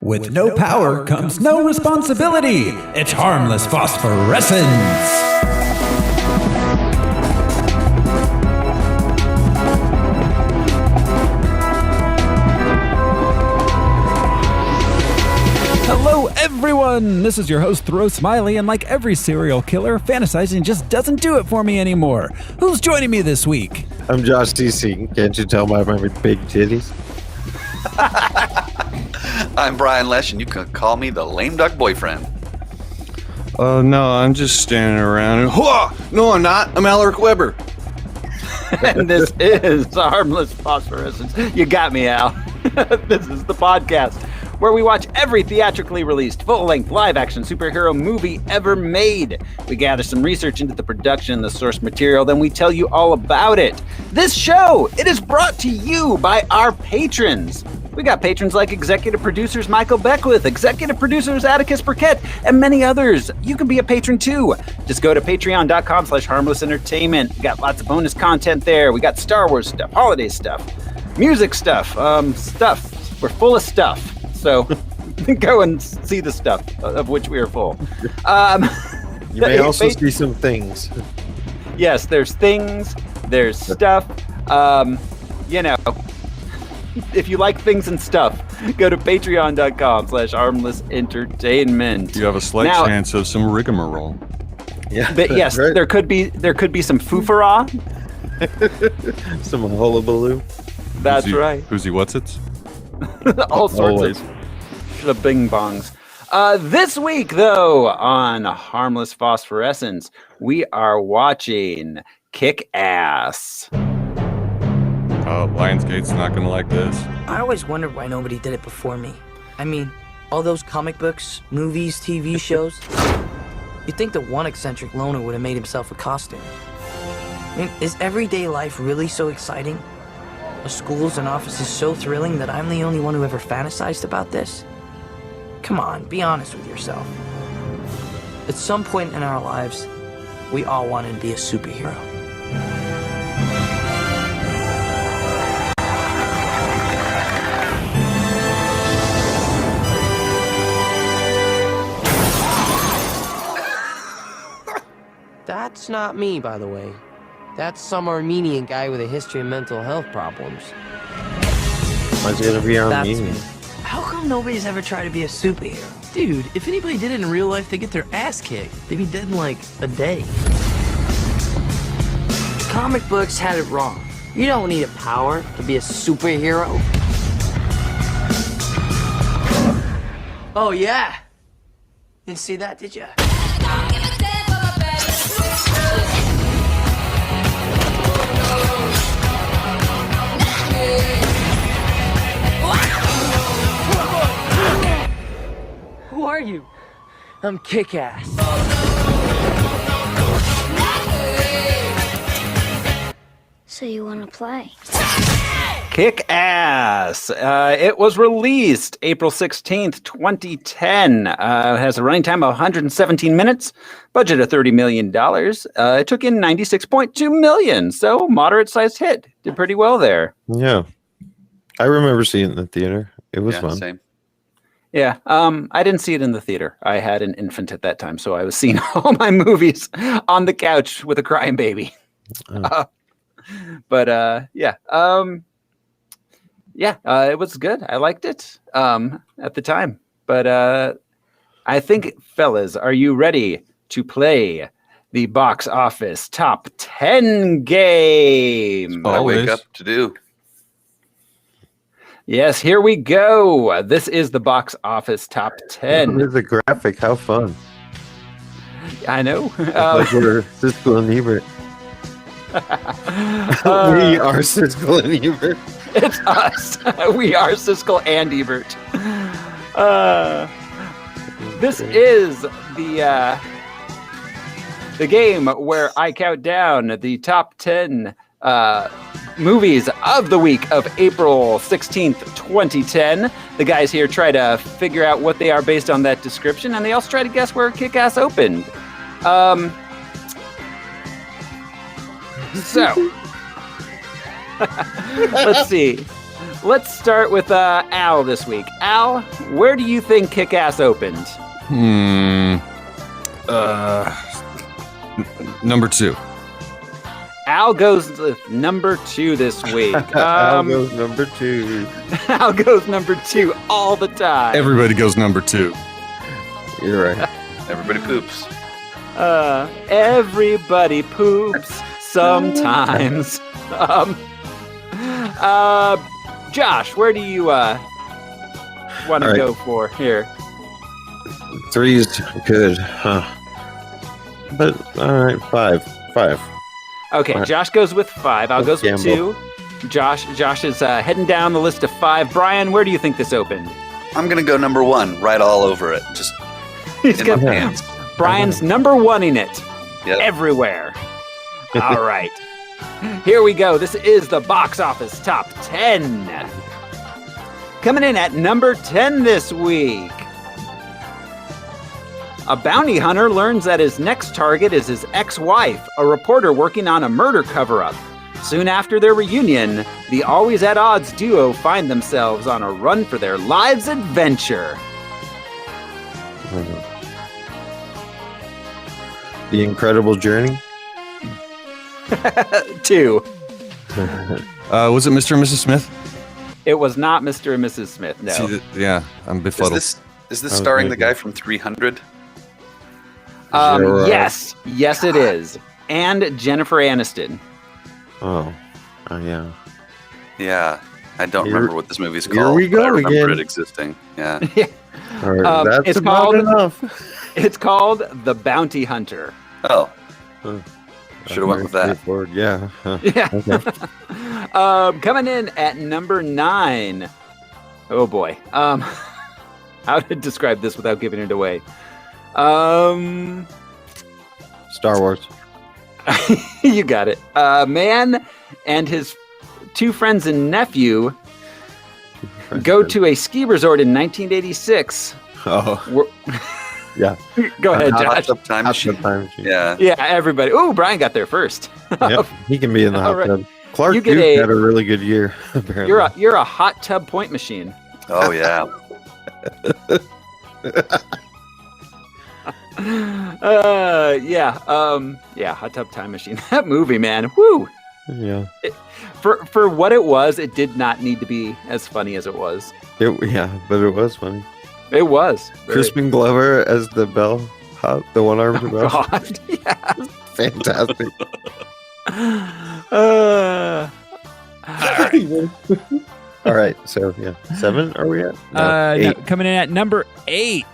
With no power comes no responsibility. It's Harmless Phosphorescence. Hello everyone, this is your host Throw Smiley, and like every serial killer, fantasizing just doesn't do it for me anymore. Who's joining me this week? I'm Josh DC. Can't you tell by my big titties? I'm Brian Lesh, and you can call me the lame duck boyfriend. Oh, no, I'm just standing around and... No, I'm not. I'm Alaric Weber. And this is Harmless Phosphorescence. You got me, Al. This is the podcast where we watch every theatrically released, full-length, live-action superhero movie ever made. We gather some research into the production and the source material, then we tell you all about it. This show, it is brought to you by our patrons. We got patrons like executive producers Michael Beckwith, executive producers Atticus Burkett, and many others. You can be a patron too. Just go to patreon.com/harmlessentertainment. We got lots of bonus content there. We got Star Wars stuff, holiday stuff, music stuff, stuff. We're full of stuff. So go and see the stuff of which we are full. You may also see some things. Yes, there's things, there's stuff. If you like things and stuff, go to patreon.com/harmlessentertainment. You have a slight chance of some rigmarole. Yeah, but yes, right. there could be some foofara. Some hullabaloo. That's right. Who's what's it? All sorts of bing bongs. This week, though, on Harmless Phosphorescence, we are watching Kick-Ass. Lionsgate's not going to like this. I always wondered why nobody did it before me. I mean, all those comic books, movies, TV shows. You'd think that one eccentric loner would have made himself a costume. I mean, is everyday life really so exciting? Are schools and offices so thrilling that I'm the only one who ever fantasized about this? Come on, be honest with yourself. At some point in our lives, we all wanted to be a superhero. That's not me, by the way. That's some Armenian guy with a history of mental health problems. Why's it gonna be Armenian? How come nobody's ever tried to be a superhero? Dude, if anybody did it in real life, they get their ass kicked. They'd be dead in like a day. Comic books had it wrong. You don't need a power to be a superhero. Oh, yeah. Didn't see that, did ya? Who are you? I'm Kick-Ass. So you want to play? Kick-Ass. It was released April 16th, 2010. It has a running time of 117 minutes, budget of $30 million. It took in $96.2 million, so moderate-sized hit. Did pretty well there. Yeah. I remember seeing it in the theater. It was fun. Same. Yeah, I didn't see it in the theater. I had an infant at that time, so I was seeing all my movies on the couch with a crying baby. Oh. It was good. I liked it at the time. But I think, fellas, are you ready to play the box office top 10 game? I wake up to do. Yes, here we go. This is the box office top 10. There's a graphic. How fun. I know. Like we're Siskel and Ebert. We are Siskel and Ebert. It's us. We are Siskel and Ebert. This is the game where I count down the top 10 movies of the week of April 16th, 2010. The guys here try to figure out what they are based on that description, and they also try to guess where Kick-Ass opened. So, let's see. Let's start with Al this week. Al, where do you think Kick-Ass opened? Number 2. Al goes with number 2 this week. Al goes number 2. Al goes number 2 all the time. Everybody goes number 2. You're right. Everybody poops. Everybody poops sometimes. Josh, where do you want to go for here? 3's good, huh? But all right, 5. Okay, All right. Josh goes with 5. I'll Let's go with gamble. 2. Josh is heading down the list of 5. Brian, where do you think this opened? I'm going to go number 1, right all over it. Just He's in got my pants. Brian's number 1-ing it Yep. everywhere. All right. Here we go. This is the box office top 10. Coming in at number 10 this week. A bounty hunter learns that his next target is his ex-wife, a reporter working on a murder cover-up. Soon after their reunion, the always at odds duo find themselves on a run for their lives' adventure. The Incredible Journey. 2. Was it Mr. and Mrs. Smith? It was not Mr. and Mrs. Smith, no. See, yeah, I'm befuddled. Is this starring the guy from 300? Yes, it is. And Jennifer Aniston. Oh, yeah. Yeah. I don't remember what this movie's called. Here we go but I remember again. it existing. Yeah. All right, that's it's about called- enough. It's called The Bounty Hunter. Oh. Should have went with that. Straightforward, yeah. Huh. Yeah. Okay. Coming in at number 9. Oh boy. How to describe this without giving it away? Star Wars. You got it. A man and his 2 friends and nephew go to a ski resort in 1986. Oh, yeah. Go ahead, Hot Josh. Tub Time Hot tub Machine. time machine. Yeah. Yeah, everybody. Ooh, Brian got there first. Yep, he can be in the All hot right. tub. Clark You get Duke had a really good year. Apparently. You're a hot tub point machine. Oh, yeah. Yeah, Hot Tub Time Machine. That movie, man. Woo! Yeah. For what it was, it did not need to be as funny as it was. Yeah, but it was funny. It was. Crispin Glover as the bellhop, the one-armed Oh, bell. God, yes. Fantastic. All right, so yeah, 7 are we at? No, 8. Coming in at number 8.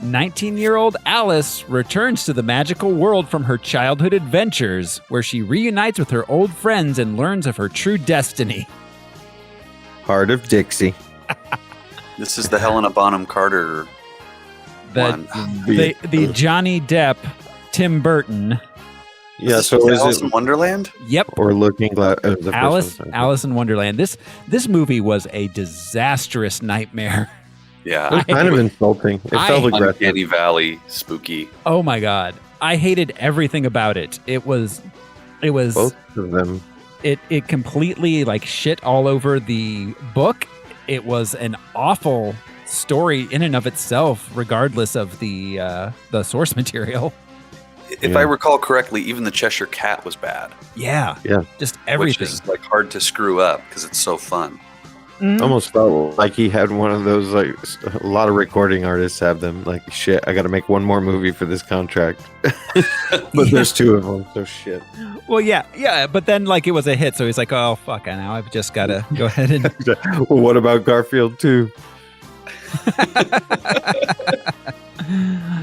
19-year-old Alice returns to the magical world from her childhood adventures, where she reunites with her old friends and learns of her true destiny. Heart of Dixie. This is the Helena Bonham Carter one. The Johnny Depp, Tim Burton. Yeah, so Is is Alice it in Wonderland? Yep. or Looking Glass? Alice in Wonderland. This movie was a disastrous nightmare. It was Yeah. kind of insulting. It felt aggressive. Uncanny Valley, spooky. Oh my god. I hated everything about it. It was Both of them. it completely like shit all over the book. It was an awful story in and of itself, regardless of the source material. If I recall correctly, even the Cheshire Cat was bad. Yeah. Yeah. Just everything. Which is like hard to screw up because it's so fun. Almost felt like he had one of those, like a lot of recording artists have them. Like, shit, I got to make one more movie for this contract. But there's 2 of them, so shit. Well, yeah, but then like it was a hit, so he's like, oh fuck, now I've just got to go ahead and. Well, what about Garfield 2?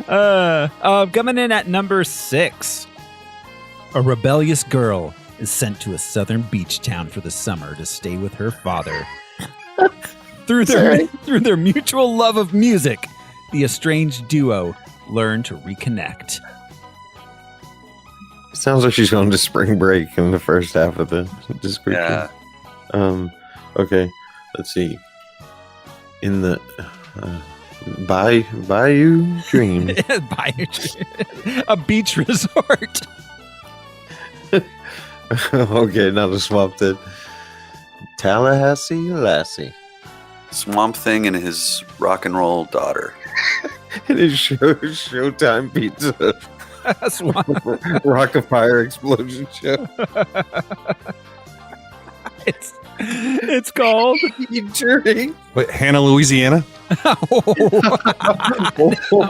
Coming in at number 6. A rebellious girl is sent to a southern beach town for the summer to stay with her father. Through their mutual love of music, the estranged duo learn to reconnect. Sounds like she's going to spring break in the first half of the description. Yeah. Okay, let's see. In the Bayou Dream. A beach resort. Okay, now the swap that. Tallahassee Lassie. Swamp Thing and his rock and roll daughter. It is Showtime Pizza. Rock of Fire Explosion Show. It's called Featuring. Wait, Hannah, Louisiana? Oh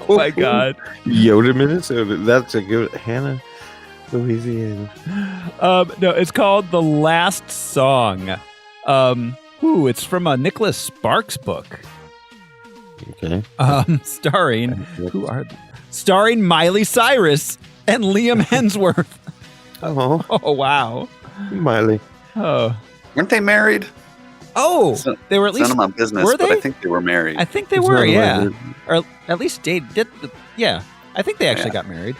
my God. Yoda, Minnesota. That's a good Hannah, Louisiana. No, it's called The Last Song. It's from a Nicholas Sparks book. Okay. Starring Miley Cyrus and Liam Hemsworth. Oh, Wow. Miley. Oh. Weren't they married? They were at least. None of my business, were but they? I think they were married. I think they were, yeah. Or at least did. Yeah, I think they actually got married.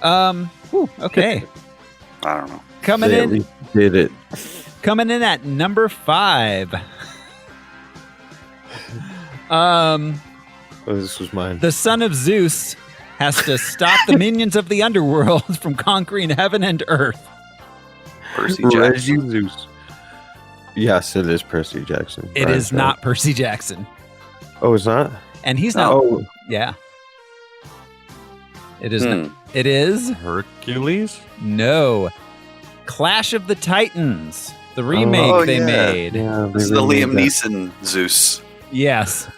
Okay. I don't know. Coming They at in. least did it. Coming in at number 5. This was mine. The son of Zeus has to stop the minions of the underworld from conquering heaven and earth. Percy Reggie Jackson. Zeus. Yes, it is Percy Jackson. It is not Percy Jackson. Oh, it's not? And he's not. Oh, Yeah. It is. It is. Hercules? No. Clash of the Titans. The remake they made. Yeah, This is the Liam Neeson Zeus. Yes.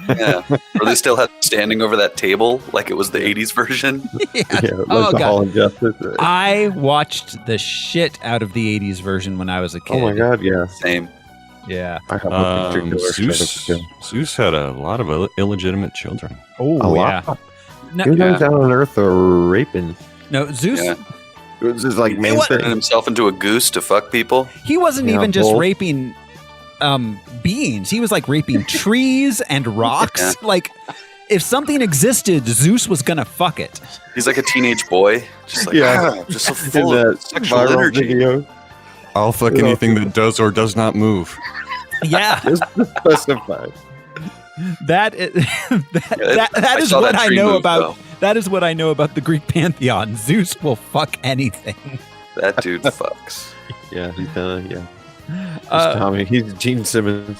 Yeah. Or they still have standing over that table like it was the 80s version. Yeah. Yeah, like the Hall of Justice. I watched the shit out of the 80s version when I was a kid. Oh my God, yeah. Same. Yeah. I have a particular Zeus had a lot of illegitimate children. Oh, A yeah. lot. No, Who knows down on Earth are raping? no, Zeus. Yeah. It was just like He main turned thing. himself into a goose to fuck people. He wasn't Yeah, even just both. raping beings. He was like raping trees and rocks. Yeah. Like, if something existed, Zeus was gonna fuck it. He's like a teenage boy. Just like, just so In full of that sexual viral energy. video. I'll fuck anything that does or does not move. Yeah. Just specified. That is, that I is saw what that I tree know move, about. though. That is what I know about the Greek pantheon. Zeus will fuck anything. That dude fucks. Yeah, he's he's Tommy. He's Gene Simmons.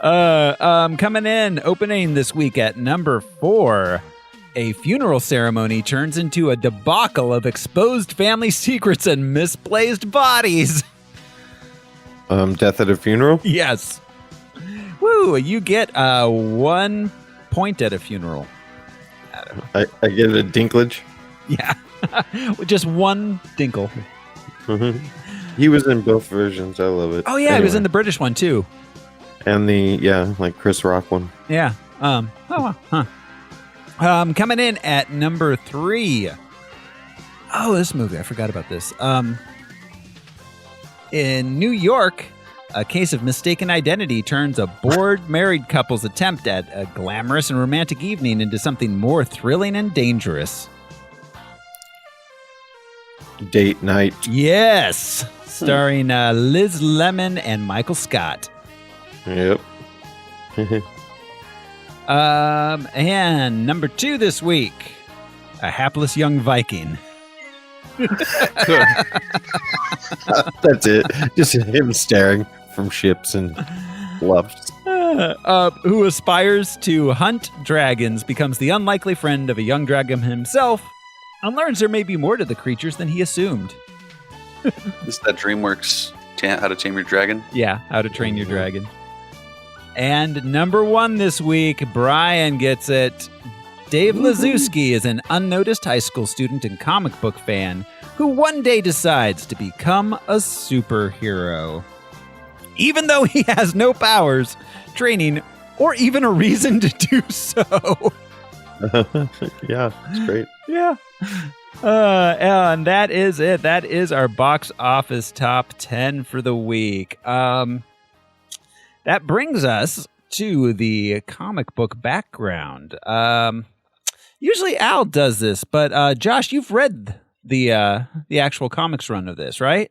Coming in, opening this week at number 4. A funeral ceremony turns into a debacle of exposed family secrets and misplaced bodies. Death at a Funeral. Yes. Woo! You get 1 point at a funeral. I get a dinklage. Yeah. With just 1 dinkle. He was in both versions. I love it. Oh yeah, he was in the British one too. And the like Chris Rock one. Yeah. Oh wow. Huh. Coming in at number 3. Oh, this movie. I forgot about this. In New York, a case of mistaken identity turns a bored married couple's attempt at a glamorous and romantic evening into something more thrilling and dangerous. Date Night. Yes. Starring Liz Lemon and Michael Scott. Yep. And number 2 this week, A Hapless Young Viking. That's it. Just him staring from ships and bluffs. Who aspires to hunt dragons, becomes the unlikely friend of a young dragon himself, and learns there may be more to the creatures than he assumed. Is that DreamWorks How to Tame Your Dragon? Yeah, How to Train Your Dragon. And number 1 this week, Brian gets it. Dave Lazuski is an unnoticed high school student and comic book fan who one day decides to become a superhero. Even though he has no powers, training, or even a reason to do so. Yeah, it's great. Yeah. And that is it. That is our box office top 10 for the week. That brings us to the comic book background. Usually Al does this, but Josh, you've read the actual comics run of this, right?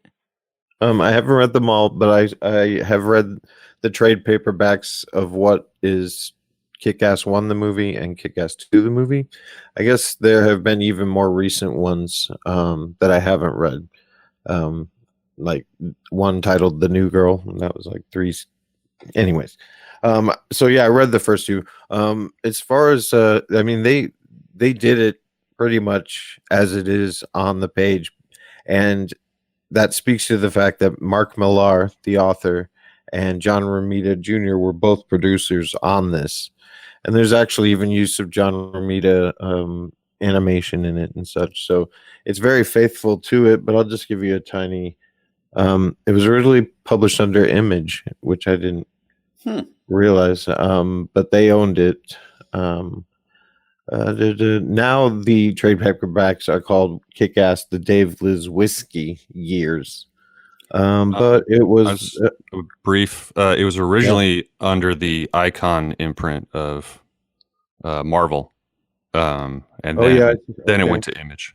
I haven't read them all, but I have read the trade paperbacks of what is Kick-Ass 1 the movie and Kick-Ass 2 the movie. I guess there have been even more recent ones that I haven't read. like one titled The New Girl, and that was like 3. Anyways, so yeah, I read the first 2. As far as I mean, they did it pretty much as it is on the page, and that speaks to the fact that Mark Millar, the author, and John Romita Jr. were both producers on this. And there's actually even use of John Romita animation in it and such. So it's very faithful to it, but I'll just give you a tiny... it was originally published under Image, which I didn't realize, but they owned it. Now the trade paperbacks are called Kick-Ass, the Dave Liz Whiskey Years. But it was brief. It was originally under the Icon imprint of Marvel, and then it went to Image.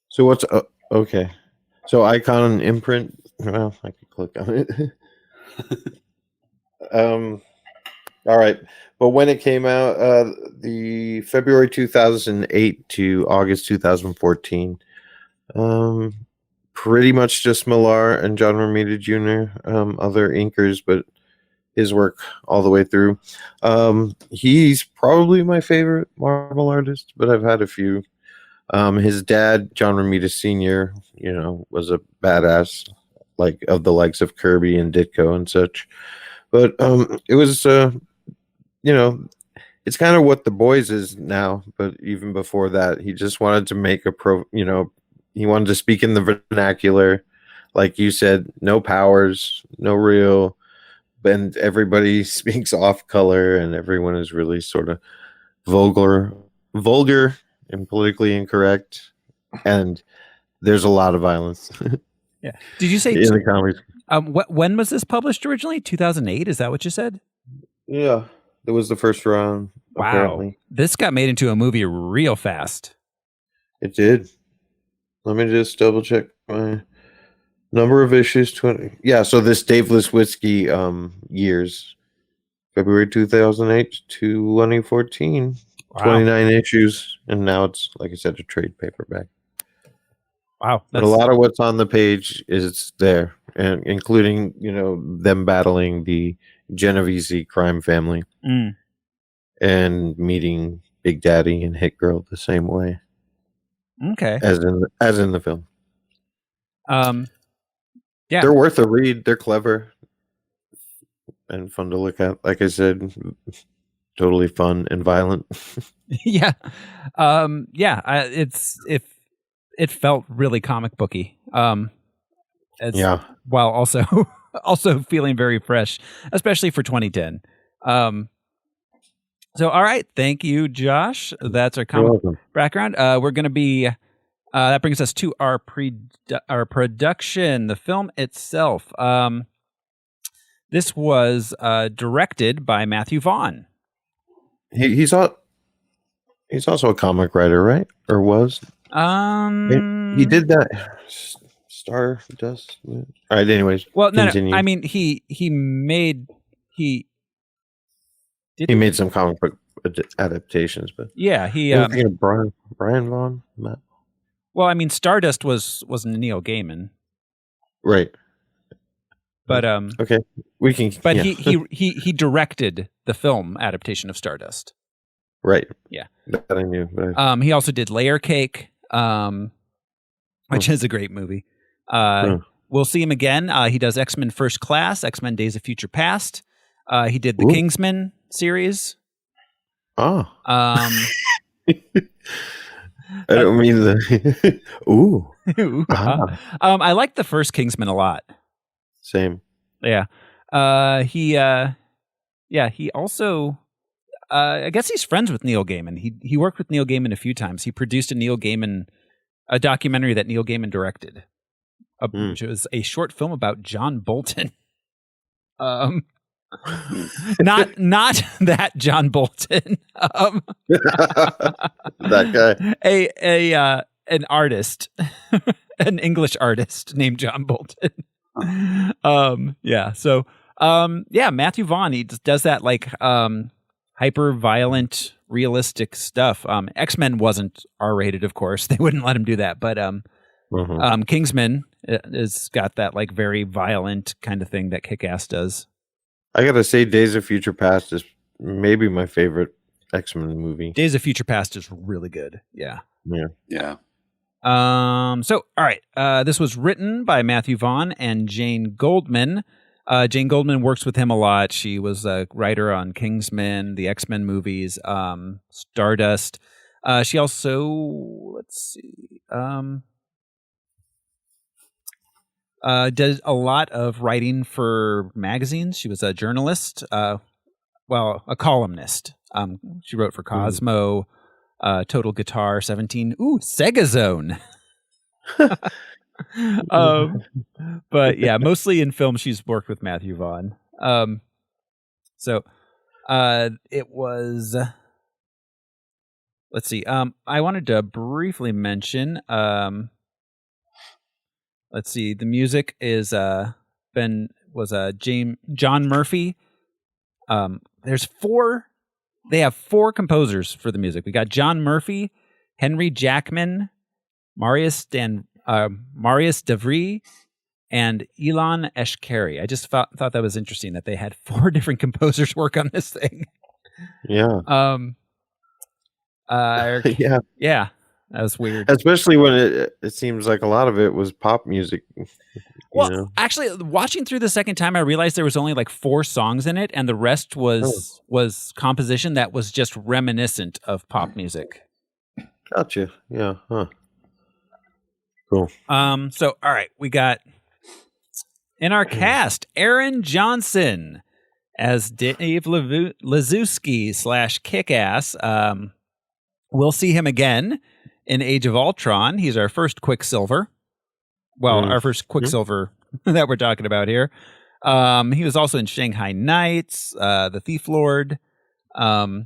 So what's okay? So Icon imprint. Well, I could click on it. All right, but when it came out, the February 2008 to August 2014. Pretty much just Millar and John Romita Jr., other inkers, but his work all the way through. He's probably my favorite Marvel artist, but I've had a few. His dad, John Romita Sr., was a badass, like of the likes of Kirby and Ditko and such. But it was, it's kind of what The Boys is now, but even before that, he just wanted to make he wanted to speak in the vernacular, like you said, no powers, no real, and everybody speaks off color, and everyone is really sort of vulgar and politically incorrect, and there's a lot of violence. Yeah. Did you say in the comics? When was this published originally? 2008? Is that what you said? Yeah, it was the first run. Wow, apparently. This got made into a movie real fast. It did. Let me just double check my number of issues. 20. Yeah, so this Dave Whiskey years, February 2008 to 2014, wow. 29 issues, and now it's, like I said, a trade paperback. Wow. But a lot of what's on the page is there, and including, them battling the Genovese crime family and meeting Big Daddy and Hit Girl the same way. Okay. As in the film. Yeah. They're worth a read. They're clever and fun to look at. Like I said, totally fun and violent. Yeah. It felt really comic booky. While also feeling very fresh, especially for 2010. So, all right. Thank you, Josh. That's our comic background. We're going to be, that brings us to our production, the film itself. This was directed by Matthew Vaughn. He's also a comic writer, right? Or was? He did that Stardust. All right. Anyways. Well, no. I mean, he made some comic book adaptations, but yeah, I'm thinking of Brian Vaughn. Matt. Well, I mean, Stardust was Neil Gaiman, right? But okay, we can. But yeah. he directed the film adaptation of Stardust, right? Yeah, that I knew. But he also did Layer Cake, which is a great movie. We'll see him again. He does X-Men First Class, X-Men Days of Future Past. He did the Kingsman series. Oh. I don't mean the. Ooh. I like the first Kingsman a lot. Same. Yeah. He also. I guess he's friends with Neil Gaiman. He worked with Neil Gaiman a few times. He produced a documentary that Neil Gaiman directed, which was a short film about John Bolton. Not that John Bolton. That guy. An artist, an English artist named John Bolton. So Matthew Vaughn, he does that like hyper violent, realistic stuff. X-Men wasn't R-rated, of course. They wouldn't let him do that, but Kingsman It's got that like very violent kind of thing that Kick-Ass does. I gotta say, Days of Future Past is maybe my favorite X-Men movie. Days of Future Past is really good. Yeah. Yeah. So, all right. This was written by Matthew Vaughn and Jane Goldman. Jane Goldman works with him a lot. She was a writer on Kingsman, the X-Men movies, Stardust. She also, let's see, does a lot of writing for magazines. She was a journalist, a columnist. She wrote for Cosmo, Total Guitar, 17. Ooh, Sega Zone. But yeah, mostly in film, she's worked with Matthew Vaughn. It was. Let's see. I wanted to briefly mention. Let's see. The music is John Murphy. There's four. They have four composers for the music. We got John Murphy, Henry Jackman, Marius DeVry, and Elon Eshkari. I just thought that was interesting that they had four different composers work on this thing. Yeah. Yeah. That was weird. Especially when it seems like a lot of it was pop music. Well, actually, watching through the second time, I realized there was only like 4 songs in it, and the rest was composition that was just reminiscent of pop music. Gotcha. Yeah. Huh. Cool. So, all right, we got in our cast Aaron Johnson as Dave Lazowski / Kick-Ass. We'll see him again in Age of Ultron. He's our first Quicksilver. Well, our first Quicksilver that we're talking about here. He was also in Shanghai Nights, The Thief Lord. But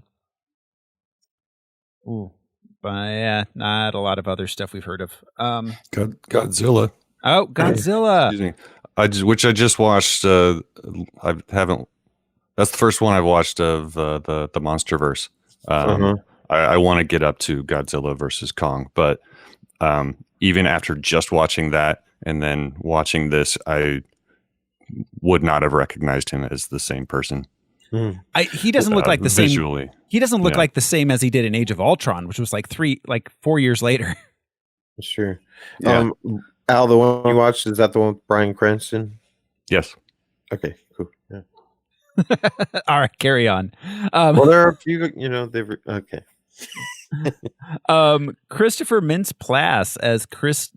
yeah, not a lot of other stuff we've heard of. Godzilla. Oh, Godzilla. Excuse me. Which I just watched. I haven't. That's the first one I've watched of the MonsterVerse. I want to get up to Godzilla versus Kong, but even after just watching that and then watching this, I would not have recognized him as the same person. He doesn't look like the same visually. He doesn't look like the same as he did in Age of Ultron, which was like 4 years later. Sure. Yeah. Al, the one you watched, is that the one with Bryan Cranston? Yes. Okay, cool. Yeah. All right, carry on. Well, there are a few, they've okay. Christopher Mintz-Plasse as Chris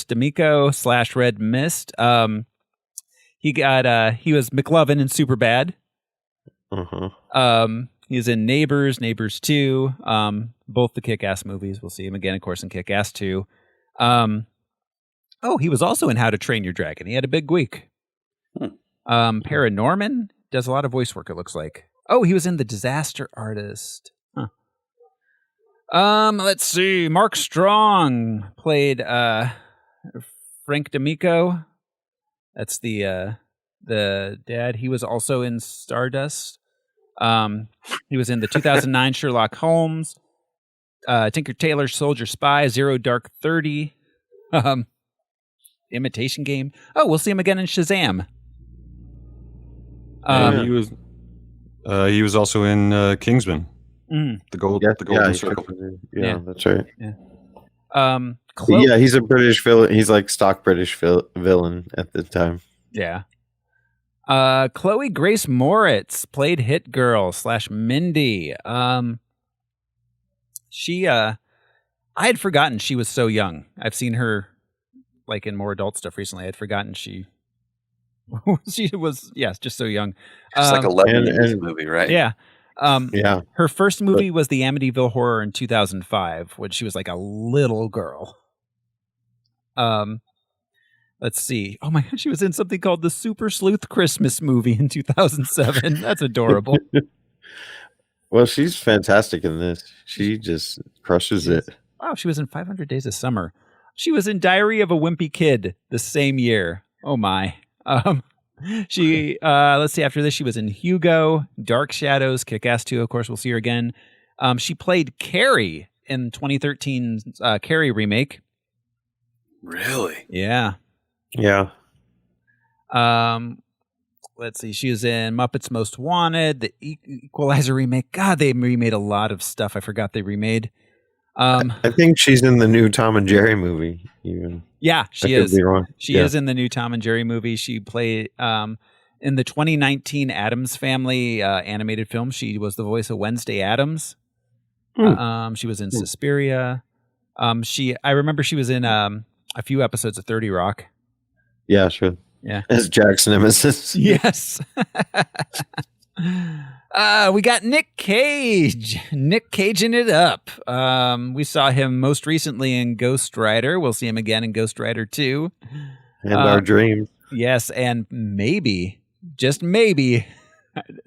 D'Amico / Red Mist. He was McLovin in Superbad. He was in Neighbors 2, both the Kick-Ass movies. We'll see him again, of course, in Kick-Ass 2. He was also in How to Train Your Dragon. He had a big week. Paranorman does a lot of voice work, it looks like. Oh, he was in The Disaster Artist. Let's see. Mark Strong played Frank D'Amico. That's the dad. He was also in Stardust. He was in the 2009 Sherlock Holmes, Tinker Tailor Soldier Spy, Zero Dark 30, Imitation Game. Oh, we'll see him again in Shazam. He was also in Kingsman. The Golden Circle. Yeah, that's right. Yeah. He's a British villain. He's like stock British villain at the time. Yeah. Chloe Grace Moritz played Hit Girl / Mindy. She I had forgotten she was so young. I've seen her like in more adult stuff recently. I had forgotten she was just so young. It's like 11 in this movie, right? Yeah. Her first movie But was the Amityville Horror in 2005, when she was like a little girl. Let's see. Oh my God, she was in something called the Super Sleuth Christmas movie in 2007. That's adorable. Well, she's fantastic in this. She just crushes it. Wow, she was in 500 Days of Summer. She was in Diary of a Wimpy Kid the same year. Oh my. She let's see, after this she was in Hugo, Dark Shadows, Kick-Ass 2, of course we'll see her again. She played Carrie in 2013's Carrie remake. Really? Yeah. Yeah. Let's see. She was in Muppets Most Wanted, the Equalizer remake. God, they remade a lot of stuff. I forgot they remade. I think she's in the new Tom and Jerry movie. Even. Yeah, she I could is. be wrong. She is in the new Tom and Jerry movie. She played in the 2019 Addams Family animated film. She was the voice of Wednesday Addams. She was in Suspiria. I remember she was in a few episodes of 30 Rock. Yeah, sure. Yeah. As Jack's nemesis. Yes. We got Nick Cage. Nick Caging it up. We saw him most recently in Ghost Rider. We'll see him again in Ghost Rider 2. And Our Dreams. Yes, and maybe, just maybe,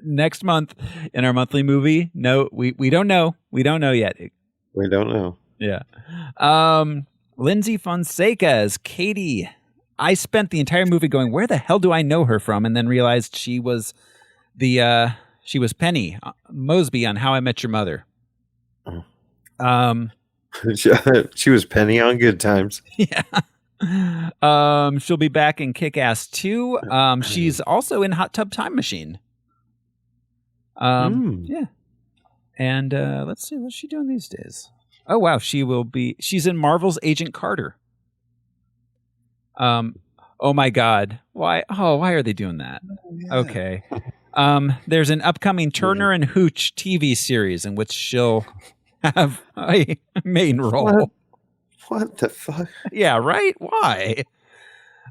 next month in our monthly movie. No, we don't know. We don't know yet. We don't know. Yeah. Lindsay Fonseca as Katie. I spent the entire movie going, where the hell do I know her from? And then realized she was Penny Mosby on How I Met Your Mother. She was Penny on Good Times. Yeah. She'll be back in Kick-Ass 2. She's also in Hot Tub Time Machine. Yeah. And let's see, what's she doing these days? Oh wow, she's in Marvel's Agent Carter. Oh my God. Why are they doing that? Okay. There's an upcoming Turner and Hooch TV series in which she'll have a main role. What the fuck? Yeah, right? Why?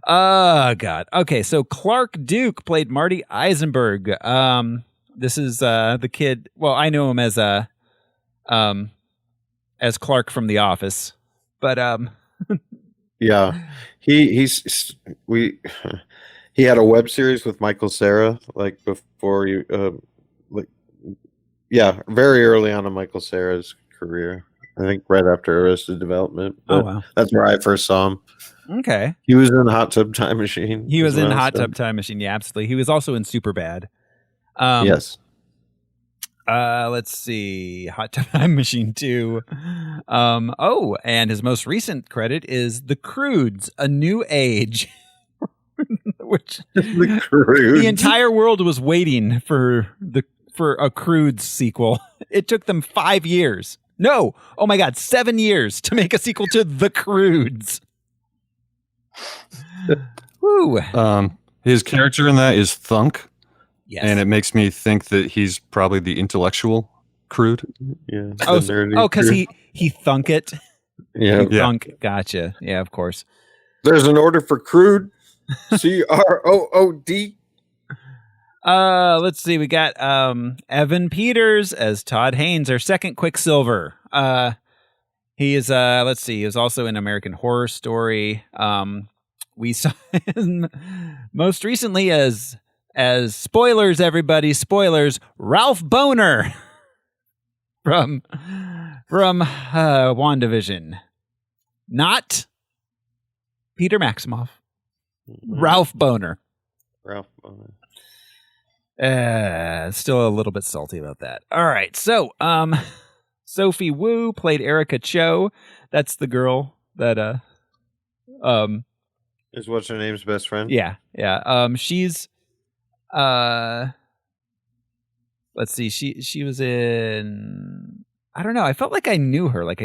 Oh God. Okay, so Clark Duke played Marty Eisenberg. This is the kid. Well, I know him as Clark from The Office, but yeah, he had a web series with Michael Cera like before you very early on in Michael Cera's career. I think right after Arrested Development. Oh wow, that's where I first saw him. Okay, he was in Hot Tub Time Machine. He was in Hot Tub Time Machine. Yeah, absolutely. He was also in Superbad. Yes. Let's see. Hot Tub Time Machine 2. And his most recent credit is The Croods, A New Age. Which The Croods. The entire world was waiting for a Croods sequel. It took them 5 years. No. Oh my God, 7 years to make a sequel to The Croods. Woo. His character in that is Thunk. Yes. And it makes me think that he's probably the intellectual Crude. Yeah. Because he thunk it. Yeah. Thunk. Gotcha. Yeah, of course. There's an order for Crude. CROOD. Let's see. We got Evan Peters as Todd Haynes, our second Quicksilver. He is let's see, he was also in American Horror Story. We saw him most recently as spoilers, everybody, spoilers, Ralph Boner from WandaVision. Not Peter Maximoff. Ralph Boner. Still a little bit salty about that. All right. So, Sophie Wu played Erica Cho. That's the girl that is what's her name's best friend? Yeah. She's let's see. She was in, I don't know. I felt like I knew her. Like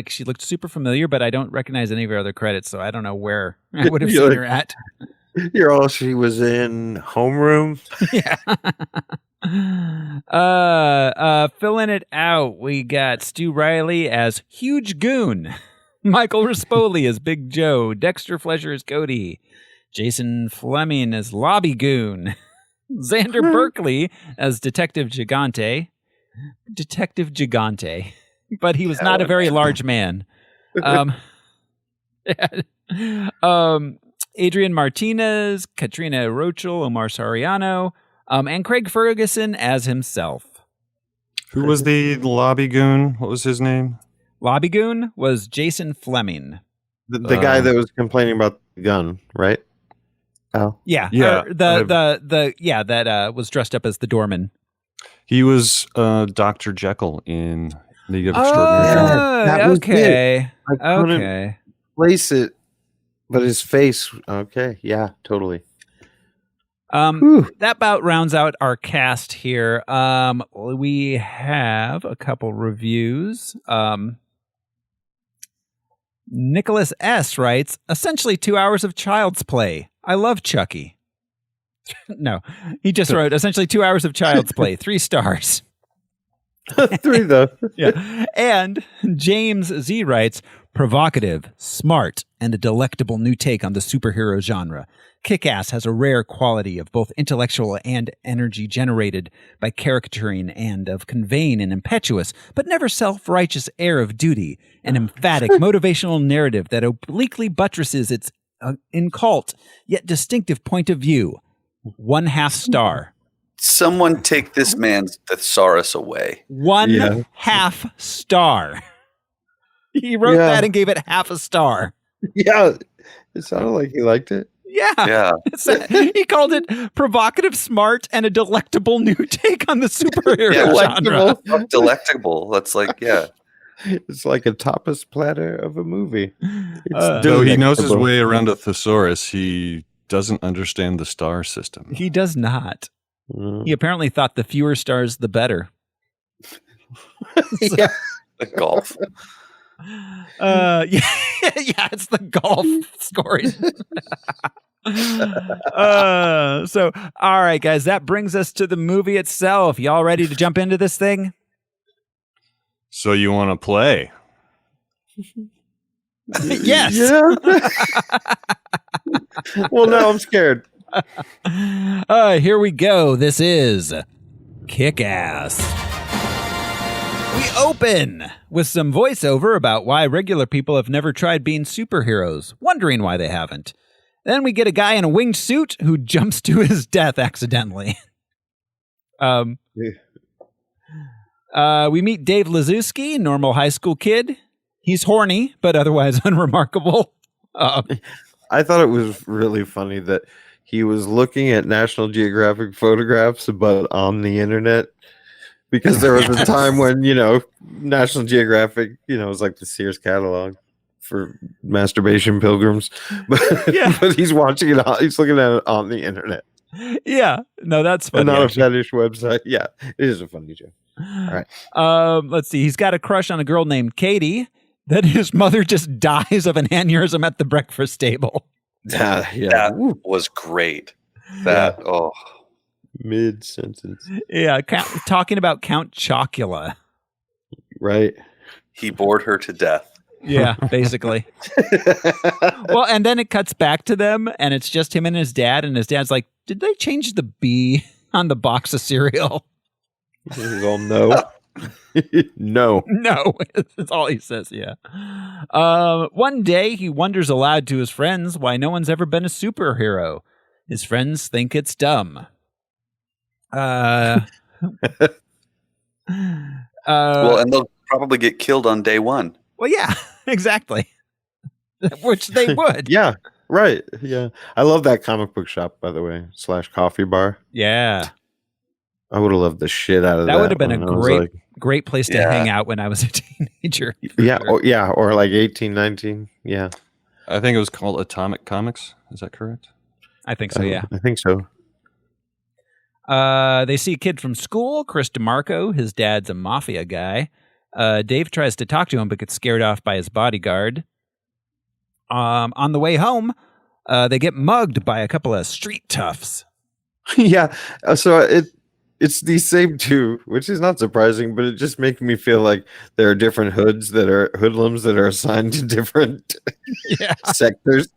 she looked super familiar, but I don't recognize any of her other credits, so I don't know where I would have seen her at. She was in Homeroom. Yeah. Filling it out, we got Stu Riley as Huge Goon, Michael Rispoli as Big Joe, Dexter Fletcher as Cody, Jason Fleming as Lobby Goon, Xander Berkeley as Detective Gigante, but he was not a very large man. Adrian Martinez, Katrina Rochel, Omar Sariano, and Craig Ferguson as himself. Who was the lobby goon? What was his name? Lobby Goon was Jason Fleming. The guy that was complaining about the gun, right? Oh. Yeah. Yeah. That was dressed up as the doorman. He was Dr. Jekyll in League of Extraordinary Gentlemen. that was Okay. it. I couldn't place it But his face, okay, yeah, totally. That about rounds out our cast here. We have a couple reviews. Nicholas S. writes, essentially 2 hours of child's play. I love Chucky. No, he just wrote, essentially 2 hours of child's play. 3 stars. 3 though. Yeah. And James Z writes, provocative, smart, and a delectable new take on the superhero genre. Kick-Ass has a rare quality of both intellectual and energy generated by caricaturing and of conveying an impetuous but never self-righteous air of duty, an emphatic motivational narrative that obliquely buttresses its incult yet distinctive point of view. 1/2 star. Someone take this man's thesaurus away. 1/2 star. He wrote that and gave it 1/2 star. Yeah, it sounded like he liked it. Yeah. He called it provocative, smart, and a delectable new take on the superhero genre. Delectable. That's like, yeah. It's like a tapas platter of a movie. Though he knows his way around a thesaurus, he doesn't understand the star system. He does not. He apparently thought the fewer stars, the better. Yeah. The golf. Yeah, it's the golf scoring. So, all right, guys, that brings us to the movie itself. Y'all ready to jump into this thing? So you want to play? Yes. Yeah. Well, now I'm scared. Here we go. This is Kick-Ass. We open with some voiceover about why regular people have never tried being superheroes, wondering why they haven't. Then we get a guy in a winged suit who jumps to his death accidentally. We meet Dave Lazuski, normal high school kid. He's horny, but otherwise unremarkable. I thought it was really funny that he was looking at National Geographic photographs, but on the internet. Because there was a time when, National Geographic, was like the Sears catalog for masturbation pilgrims. But he's watching it, he's looking at it on the internet. Yeah. No, that's funny. And not a fetish website. Yeah, it is a funny joke. All right. Let's see. He's got a crush on a girl named Katie. Then his mother just dies of an aneurysm at the breakfast table. That was great. Mid-sentence. Yeah, talking about Count Chocula. Right. He bored her to death. Yeah, basically. Well, and then it cuts back to them, and it's just him and his dad, and his dad's like, did they change the B on the box of cereal? He's all no. No. No, that's all he says, yeah. One day, he wonders aloud to his friends why no one's ever been a superhero. His friends think it's dumb. Well, and they'll probably get killed on day one. Well, yeah, exactly. Which they would. Yeah, right. Yeah. I love that comic book shop, by the way, / coffee bar. Yeah. I would have loved the shit out of that. That would have been a great place to hang out when I was a teenager. Yeah, or like 18, 19. Yeah. I think it was called Atomic Comics. Is that correct? I think so, yeah. I think so. They see a kid from school, Chris DeMarco. His dad's a mafia guy. Dave tries to talk to him, but gets scared off by his bodyguard. On the way home, they get mugged by a couple of street toughs. Yeah. So it's these same two, which is not surprising, but it just makes me feel like there are different hoodlums that are assigned to different sectors.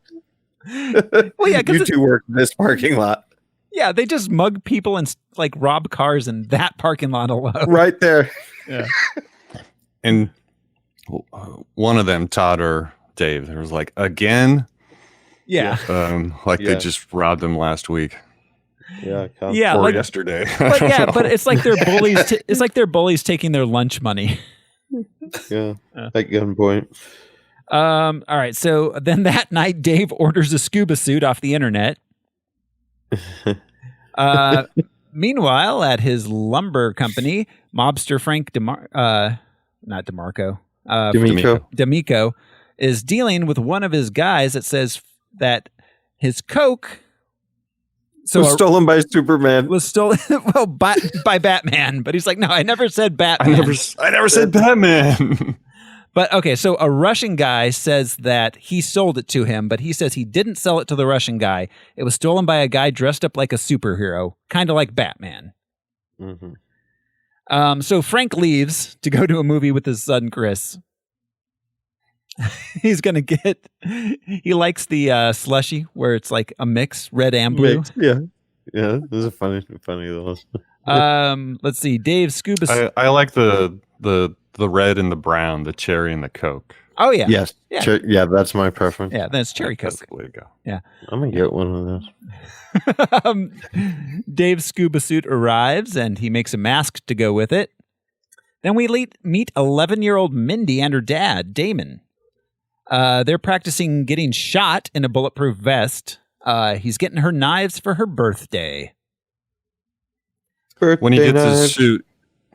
Well, yeah, you two work in this parking lot. Yeah, they just mug people and like rob cars in that parking lot alone. Right there. Yeah. And one of them, Todd or Dave, there was like, again? Yeah. They just robbed them last week. Yeah. Or yesterday. But yeah, but it's like they're bullies. It's like they're bullies taking their lunch money. Yeah. At gunpoint. All right. So then that night, Dave orders a scuba suit off the internet. Meanwhile, at his lumber company, mobster Frank D'Amico is dealing with one of his guys that says that his Coke was stolen by Superman. Was stolen by Batman, but he's like, no, I never said Batman. I never said Batman. But okay, so a Russian guy says that he sold it to him, but he says he didn't sell it to the Russian guy. It was stolen by a guy dressed up like a superhero, kind of like Batman. Mm-hmm. So Frank leaves to go to a movie with his son, Chris. He's going to get... He likes the slushy, where it's like a mix, red and blue. Yeah. Yeah, this is a funny little... Let's see, Dave Scuba... I like the red and the brown, the cherry and the Coke. Oh, yeah. Yes. Yeah. That's my preference. Yeah, that's cherry Coke. That's the way to go. Yeah. I'm going to get one of those. Dave's scuba suit arrives, and he makes a mask to go with it. Then we meet 11-year-old Mindy and her dad, Damon. They're practicing getting shot in a bulletproof vest. He's getting her knives for her birthday. When he gets his suit,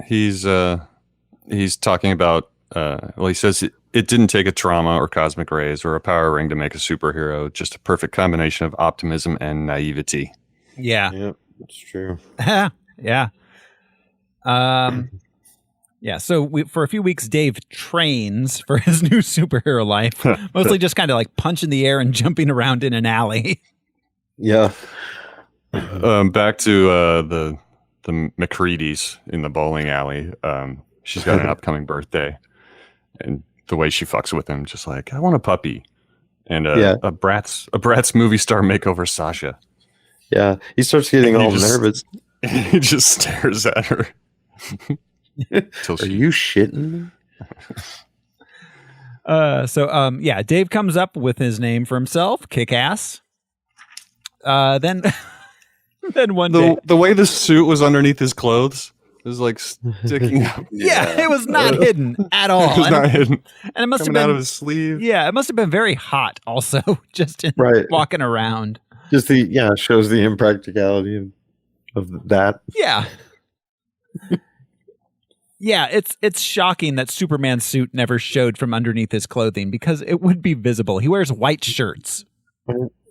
he's talking about, he says it didn't take a trauma or cosmic rays or a power ring to make a superhero, just a perfect combination of optimism and naivety. Yeah. Yep, that's true. Yeah. Yeah, so for a few weeks, Dave trains for his new superhero life, mostly just kind of like punching the air and jumping around in an alley. Yeah. Back to the McCready's in the bowling alley. She's got an upcoming birthday, and the way she fucks with him, just like, I want a puppy, and a Bratz movie star makeover Sasha. Yeah, he starts getting all nervous. He just stares at her. Are you shitting me? Dave comes up with his name for himself, Kick-Ass. Then one day, the way the suit was underneath his clothes is like sticking up. Yeah, it was not hidden at all. It was not hidden. And it must have been been out of his sleeve. Yeah, it must have been very hot also, just in walking around. Just shows the impracticality of that. Yeah. Yeah, it's shocking that Superman's suit never showed from underneath his clothing because it would be visible. He wears white shirts.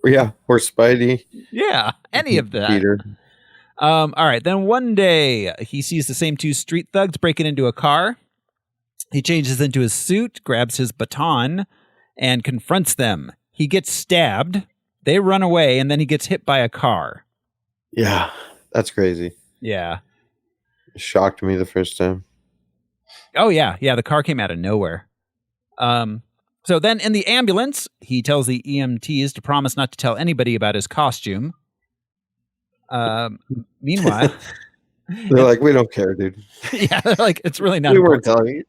Yeah, or Spidey. Yeah, any of that. Peter. All right, then one day he sees the same two street thugs breaking into a car. He changes into his suit, grabs his baton, and confronts them. He gets stabbed. They run away, and then he gets hit by a car. Yeah, that's crazy. Yeah. It shocked me the first time. Oh, yeah. Yeah, the car came out of nowhere. So then in the ambulance, he tells the EMTs to promise not to tell anybody about his costume. Meanwhile... They're like, we don't care, dude. Yeah, they're like, it's really not we important. weren't telling you.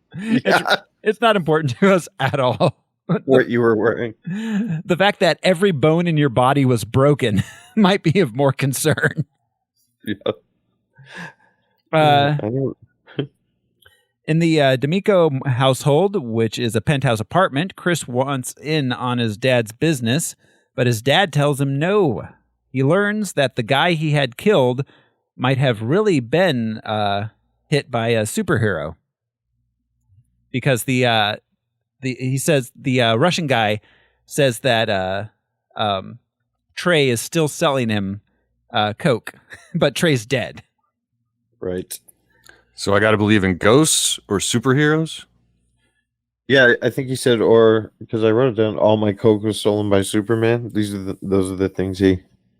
Yeah. It's not important to us at all. What you were wearing. The fact that every bone in your body was broken might be of more concern. Yeah. In the D'Amico household, which is a penthouse apartment, Chris wants in on his dad's business, but his dad tells him no. He learns that the guy he had killed might have really been hit by a superhero. Because he says the Russian guy says that Trey is still selling him Coke, but Trey's dead. Right. So I got to believe in ghosts or superheroes? Yeah, I think he said, or because I wrote it down, all my Coke was stolen by Superman. Those are the things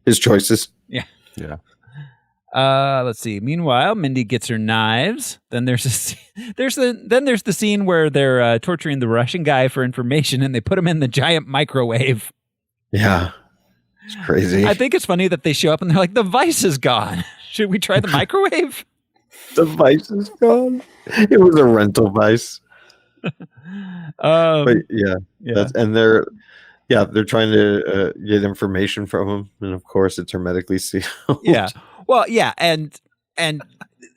his choices. Yeah. Yeah. Let's see. Meanwhile, Mindy gets her knives. Then there's the scene where they're torturing the Russian guy for information, and they put him in the giant microwave. Yeah, it's crazy. I think it's funny that they show up and they're like, "The vice is gone. Should we try the microwave?" The vice is gone. It was a rental vice. But they're trying to get information from him, and of course, it's hermetically sealed. Yeah. Well, yeah, and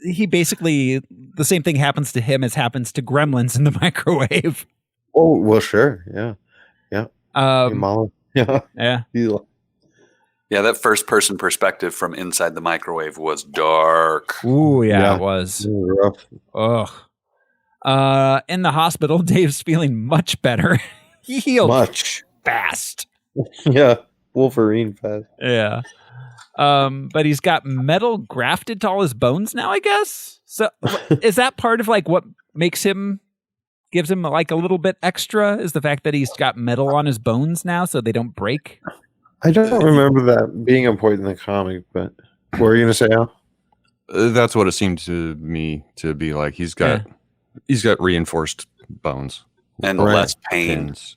he basically, the same thing happens to him as happens to gremlins in the microwave. Oh, well, sure. Yeah. Yeah. Yeah. Yeah, that first person perspective from inside the microwave was dark. Ooh, yeah. It was. Rough. Ugh. In the hospital, Dave's feeling much better. He healed much fast. Yeah. Wolverine fast. Yeah. But he's got metal grafted to all his bones now, I guess. So is that part of like what gives him like a little bit extra? Is the fact that he's got metal on his bones now so they don't break? I don't remember that being a point in the comic, but what were you gonna say, Al? That's what it seemed to me to be like. He's got reinforced bones and less pain. Pins.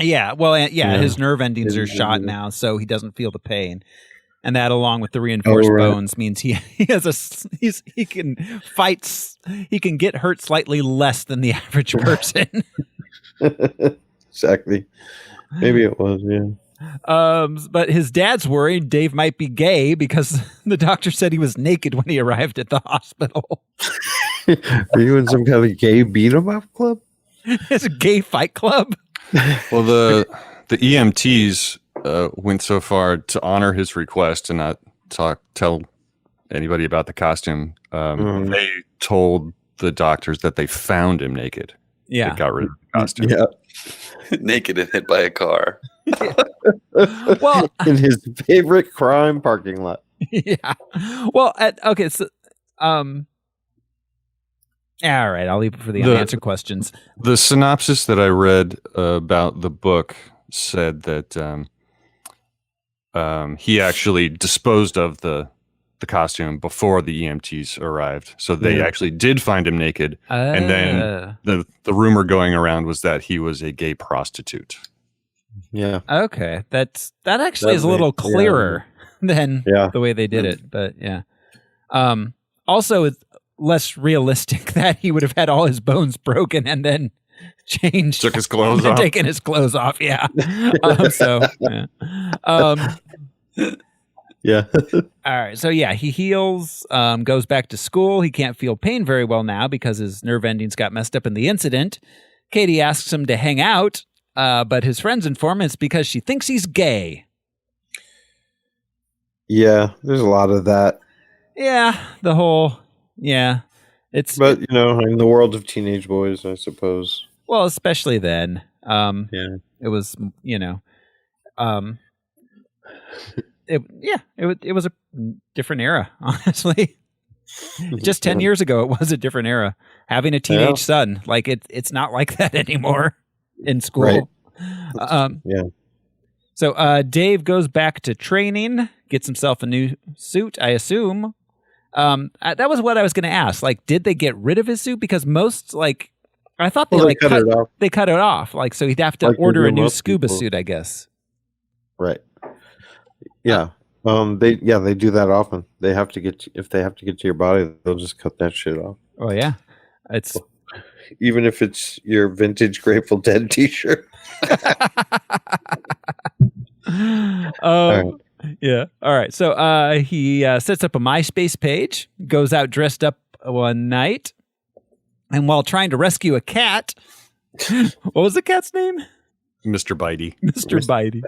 Yeah, well, his nerve endings are shot now, so he doesn't feel the pain. And that, along with the reinforced bones, means he can get hurt slightly less than the average person. Exactly. Maybe it was, yeah. But his dad's worried Dave might be gay because the doctor said he was naked when he arrived at the hospital. Are you in some kind of gay beat 'em up club? It's a gay fight club. Well, the EMTs went so far to honor his request to not tell anybody about the costume. They told the doctors that they found him naked. Yeah, they got rid of the costume. Yeah, naked and hit by a car. Well, in his favorite crime parking lot. Yeah. Well, okay. So, all right. I'll leave it for the unanswered questions. The synopsis that I read about the book said that he actually disposed of the costume before the EMTs arrived. So they actually did find him naked. And then the rumor going around was that he was a gay prostitute. Yeah. Okay. That actually is a little clearer than the way they did it. But yeah. Also, it's less realistic that he would have had all his bones broken and then changed. Took his clothes off. Taken his clothes off. Yeah. Yeah. All right. So yeah, he heals, goes back to school. He can't feel pain very well now because his nerve endings got messed up in the incident. Katie asks him to hang out, but his friends inform him it's because she thinks he's gay. Yeah, there's a lot of that. Yeah, the whole it's but you know, in the world of teenage boys, I suppose. Well, especially then. It was, it was a different era, honestly. Just 10 years ago, it was a different era. Having a teenage son, like it's not like that anymore in school. Right. So Dave goes back to training, gets himself a new suit, I assume. That was what I was going to ask. Like, did they get rid of his suit? Because most, I thought they cut it off. They cut it off. Like, so he'd have to order a new scuba suit, I guess. Right. Yeah. They do that often. They have to get if they have to get to your body, they'll just cut that shit off. Oh yeah, it's even if it's your vintage Grateful Dead T-shirt. Yeah. All right. So he sets up a MySpace page, goes out dressed up one night, and while trying to rescue a cat, what was the cat's name? Mr. Bitey. Mr. Bitey.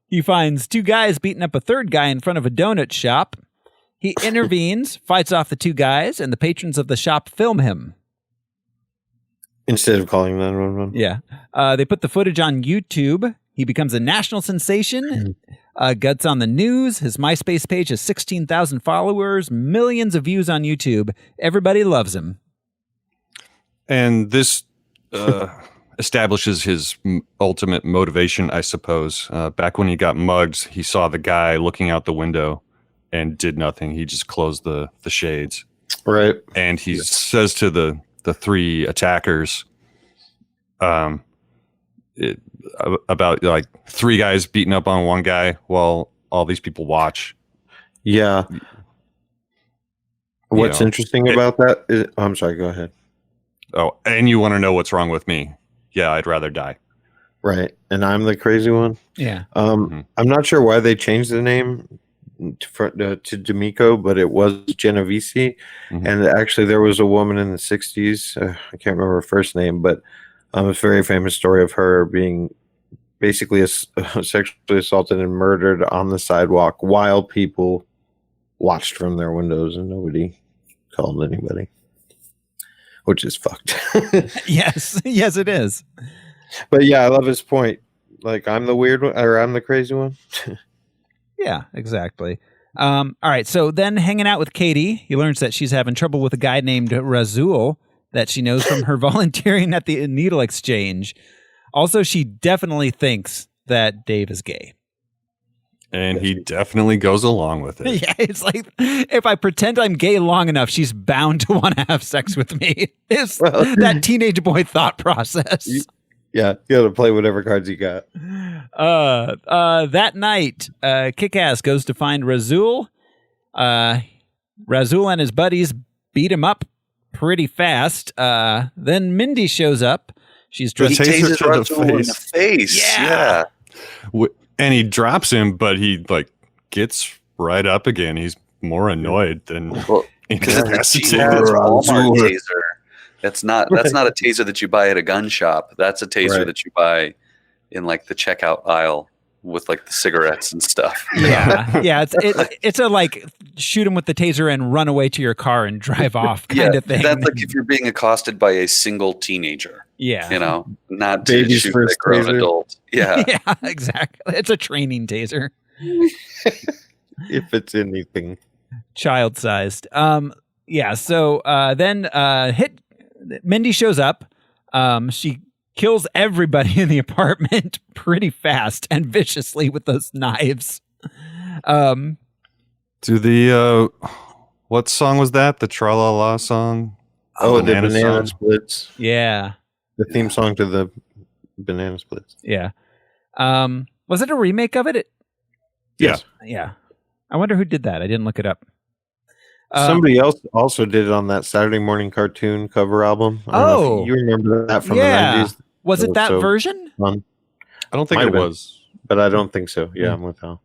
He finds two guys beating up a third guy in front of a donut shop. He intervenes, fights off the two guys, and the patrons of the shop film him. Instead of calling 911. Yeah. They put the footage on YouTube. He becomes a national sensation. Gets on the news. His MySpace page has 16,000 followers, millions of views on YouTube. Everybody loves him. And this establishes his ultimate motivation, I suppose. Back when he got mugged, he saw the guy looking out the window and did nothing. He just closed the shades. Right. And he says to the three attackers, about like three guys beating up on one guy while all these people watch. Yeah. What's interesting about that is, I'm sorry, go ahead. Oh, and you want to know what's wrong with me? Yeah, I'd rather die. Right. And I'm the crazy one. Yeah. I'm not sure why they changed the name to D'Amico, but it was Genovese. Mm-hmm. And actually there was a woman in the 60s. I can't remember her first name, but a very famous story of her being basically sexually assaulted and murdered on the sidewalk while people watched from their windows and nobody called anybody, which is fucked. Yes, it is. But yeah, I love his point. Like I'm the weird one, or I'm the crazy one. Yeah, exactly. All right, so then hanging out with Katie, he learns that she's having trouble with a guy named Razul that she knows from her volunteering at the needle exchange. Also, she definitely thinks that Dave is gay. And he definitely goes along with it. Yeah, it's like, if I pretend I'm gay long enough, she's bound to want to have sex with me. It's that teenage boy thought process. Yeah, you gotta play whatever cards you got. That night, Kick-Ass goes to find Razul. Razul and his buddies beat him up pretty fast. Then Mindy shows up. She's dressed Tases Razul in the face. Yeah. And he drops him, but he like gets right up again. He's more annoyed than because it's a Walmart taser. That's not a taser that you buy at a gun shop. That's a taser that you buy in like the checkout aisle with like the cigarettes and stuff. Yeah. It's a like shoot him with the taser and run away to your car and drive off kind of thing. That's like if you're being accosted by a single teenager. Yeah. You know, not to shoot a grown adult. Yeah. Yeah, exactly. It's a training taser. If it's anything. Child-sized. So then Mindy shows up. She kills everybody in the apartment pretty fast and viciously with those knives. What song was that? The Tra-La-La song? Oh, the Banana Splits. Yeah. The theme song to the Banana Splits. Yeah. Was it a remake of it? Yes. Yeah. I wonder who did that. I didn't look it up. Somebody else also did it on that Saturday morning cartoon cover album. I don't know if you remember that from the 90s. Was it that version? Fun. I don't think it was. But I don't think so. Yeah, I'm with Hal.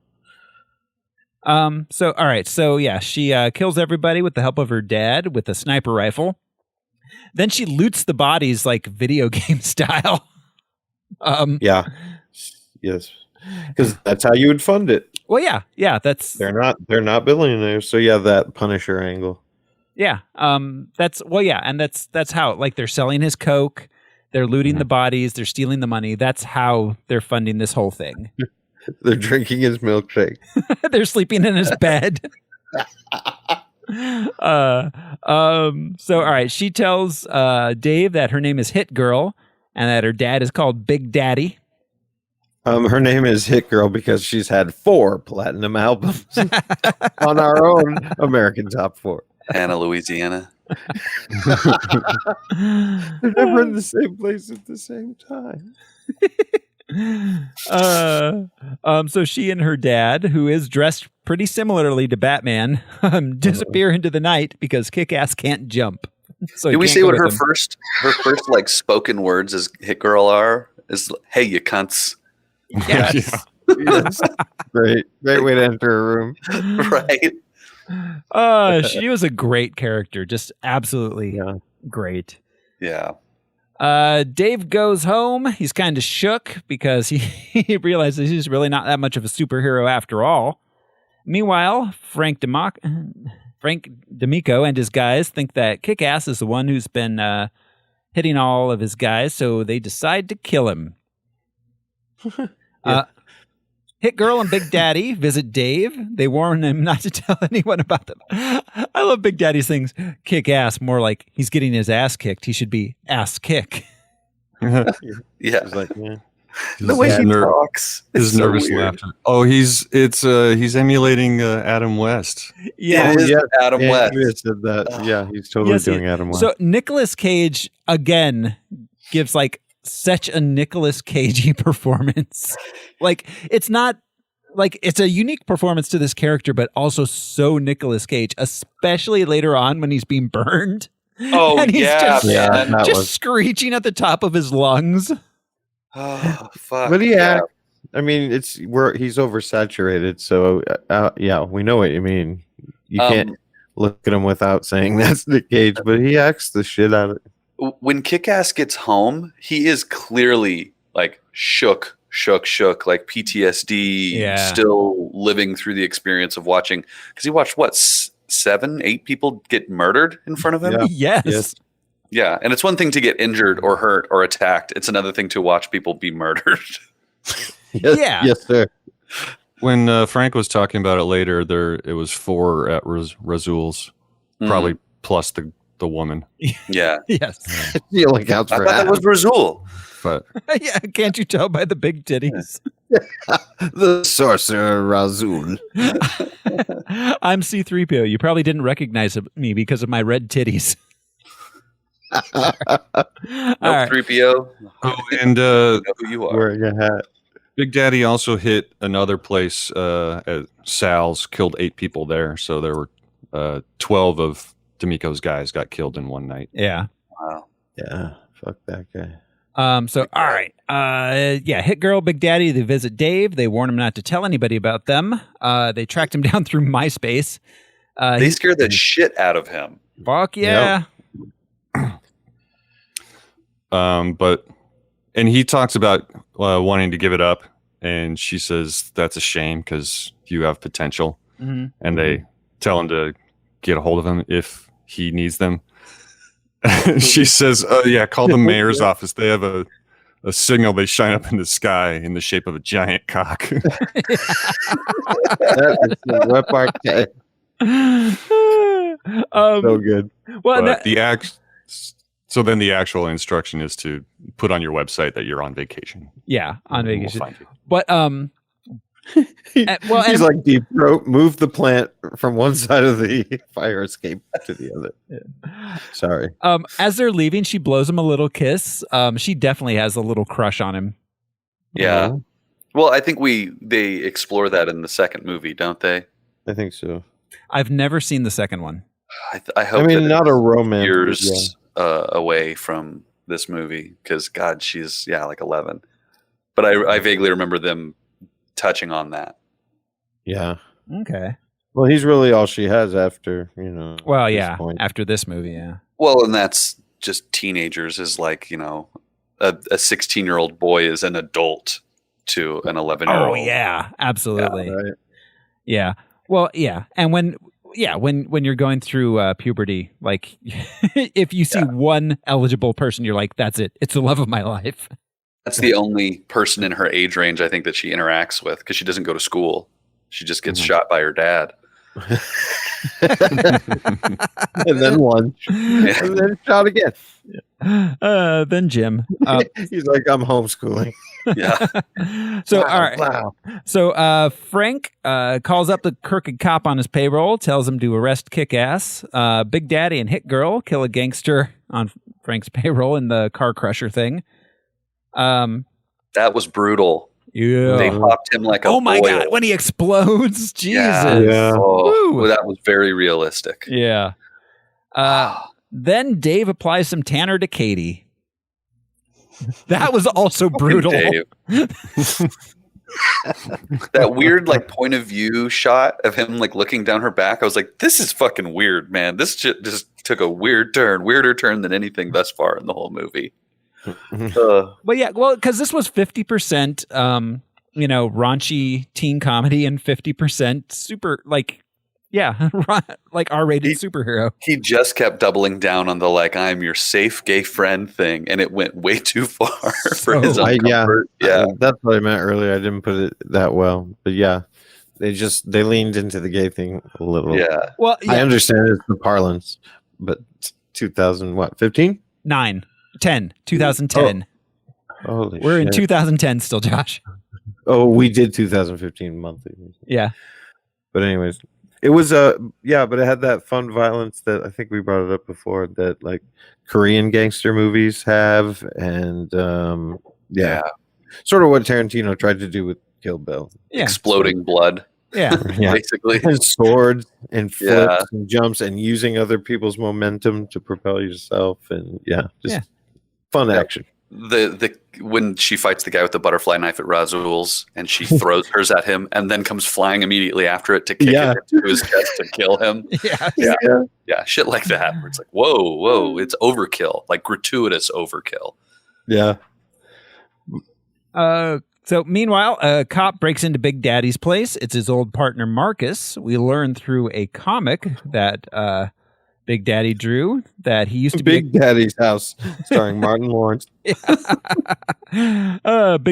So, all right. So, yeah, she kills everybody with the help of her dad with a sniper rifle. Then she loots the bodies like video game style. Yeah. Yes. Because that's how you would fund it. Well, yeah. They're not billionaires. So yeah, that Punisher angle. Yeah. That's how like they're selling his coke, they're looting the bodies, they're stealing the money. That's how they're funding this whole thing. They're drinking his milkshake. They're sleeping in his bed. So all right, she tells Dave that her name is Hit Girl and that her dad is called Big Daddy. Her name is Hit Girl because she's had 4 platinum albums on our own American Top 4. Anna, Louisiana. They're never in the same place at the same time. So she and her dad, who is dressed pretty similarly to Batman, disappear into the night because Kick-Ass can't jump. So did we see what her first like spoken words as Hit Girl are? Is "Hey, you cunts." Yes. Yes. Great way to enter a room. Right. She was a great character, just absolutely great. Yeah. Dave goes home. He's kind of shook because he realizes he's really not that much of a superhero after all. Meanwhile, Frank D'Amico and his guys think that Kick-Ass is the one who's been hitting all of his guys, so they decide to kill him. Hit Girl and Big Daddy visit Dave. They warn him not to tell anyone about them. I love Big Daddy's things. Kick ass, more like he's getting his ass kicked. He should be ass kick. Yeah. Like, yeah. The way he talks. His nervous laughter. Oh, he's emulating Adam West. Yeah, Adam West. He said that. Yeah, he's totally doing Adam West. So Nicolas Cage again gives like such a Nicolas Cagey performance. Like it's not like it's a unique performance to this character, but also so Nicolas Cage, especially later on when he's being burned. Oh, and he's man. just screeching at the top of his lungs. Oh, fuck. But I mean, he's oversaturated. So yeah, we know what you mean. You can't look at him without saying that's Nick Cage, but he acts the shit out of it. When Kick-Ass gets home, he is clearly like shook, like PTSD, still living through the experience of watching. Because he watched, 7, 8 people get murdered in front of him? Yeah. Yes. Yeah, and it's one thing to get injured or hurt or attacked. It's another thing to watch people be murdered. Yes, Yeah. yes, sir. When Frank was talking about it later, it was 4 at Razul's, probably plus the woman. Yeah. Yes. He only counts I for thought that half. was Razul. But Yeah, can't you tell by the big titties? The sorcerer Razul. I'm C-3PO. You probably didn't recognize me because of my red titties. All right. 3PO. oh, and Know who you are. Wearing a hat. Big Daddy also hit another place at Sal's, killed 8 people there. So there were 12 of D'Amico's guys got killed in one night. Yeah. Wow. Yeah, fuck that guy. So, all right. Hit Girl, Big Daddy, they visit Dave. They warn him not to tell anybody about them. They tracked him down through MySpace. They scared the shit out of him. Fuck yeah. And he talks about wanting to give it up, and she says that's a shame because you have potential. Mm-hmm. And they tell him to get a hold of him if he needs them. She says, call the mayor's office. They have a signal they shine up in the sky in the shape of a giant cock. That is the repartee. So good. Well, But so then the actual instruction is to put on your website that you're on vacation. yeah, on We'll vacation. find you. But He's like Deep Throat, move the plant from one side of the fire escape to the other. Sorry. as they're leaving, she blows him a little kiss. She definitely has a little crush on him. Yeah. Well, I think they explore that in the second movie, don't they? I think so. I've never seen the second one. I hope. I mean, that not a it's romance. years away from this movie because God, she's like 11. But I vaguely remember them touching on that. Yeah. Okay. Well, he's really all she has after, Well, this yeah. point. After this movie, yeah. Well, and that's just teenagers is like, a 16-year-old boy is an adult to an 11-year-old. Oh yeah, absolutely. Yeah, right. Yeah. Well, yeah. And when you're going through puberty, like if you see one eligible person, you're like, that's it. It's the love of my life. That's the only person in her age range I think that she interacts with because she doesn't go to school. She just gets shot by her dad. And then lunch. And then shot again. Then Jim. He's like, I'm homeschooling. Yeah. So, Wow, all right. wow. So, Frank calls up the crooked cop on his payroll, tells him to arrest Kick-Ass. Big Daddy and Hit Girl kill a gangster on Frank's payroll in the car crusher thing. That was brutal. Yeah. They popped him like a Oh my boil. God, when he explodes. Jesus. Yeah. Oh, Woo. well, that was very realistic. Yeah. Then Dave applies some tanner to Katie. That was also brutal. Dave. That weird point of view shot of him looking down her back. I was like, this is fucking weird, man. This shit just took a weirder turn than anything thus far in the whole movie. But yeah, well, because this was 50%, raunchy teen comedy and 50% super, R-rated superhero. He just kept doubling down on the I'm your safe gay friend thing, and it went way too far for his own comfort. Yeah, that's what I meant earlier. I didn't put it that well, but yeah, they leaned into the gay thing a little. Yeah. Well, yeah. I understand it's the parlance, but 2015? 2010. Holy We're in shit. 2010 still, Josh. Oh, we did 2015 monthly. Yeah. But anyways, it was but it had that fun violence that I think we brought it up before that Korean gangster movies have, and sort of what Tarantino tried to do with Kill Bill. Yeah. Exploding blood. Yeah. Basically. And swords and flips and jumps and using other people's momentum to propel yourself, and fun action. The when she fights the guy with the butterfly knife at Razul's and she throws hers at him and then comes flying immediately after it to kick it into his chest to kill him. Yeah, shit like that. Where it's like, whoa, it's overkill, gratuitous overkill. Yeah. So meanwhile, a cop breaks into Big Daddy's place. It's his old partner, Marcus. We learn through a comic that Big Daddy Drew that he used to be Big Daddy's House, starring Martin Lawrence. Big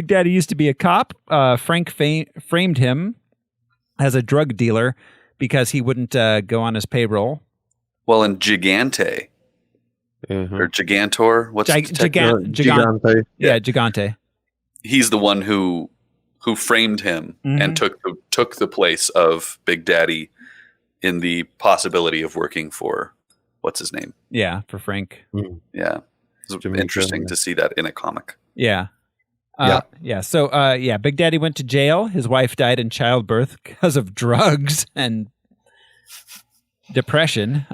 Daddy used to be a cop. Frank framed him as a drug dealer because he wouldn't go on his payroll. Well, in Gigante or Gigantor, what's Gigante? Yeah, Gigante. He's the one who framed him and took the place of Big Daddy in the possibility of working for what's his name? Yeah, for Frank. Yeah, it's interesting to see that in a comic. Yeah. So, Big Daddy went to jail. His wife died in childbirth because of drugs and depression.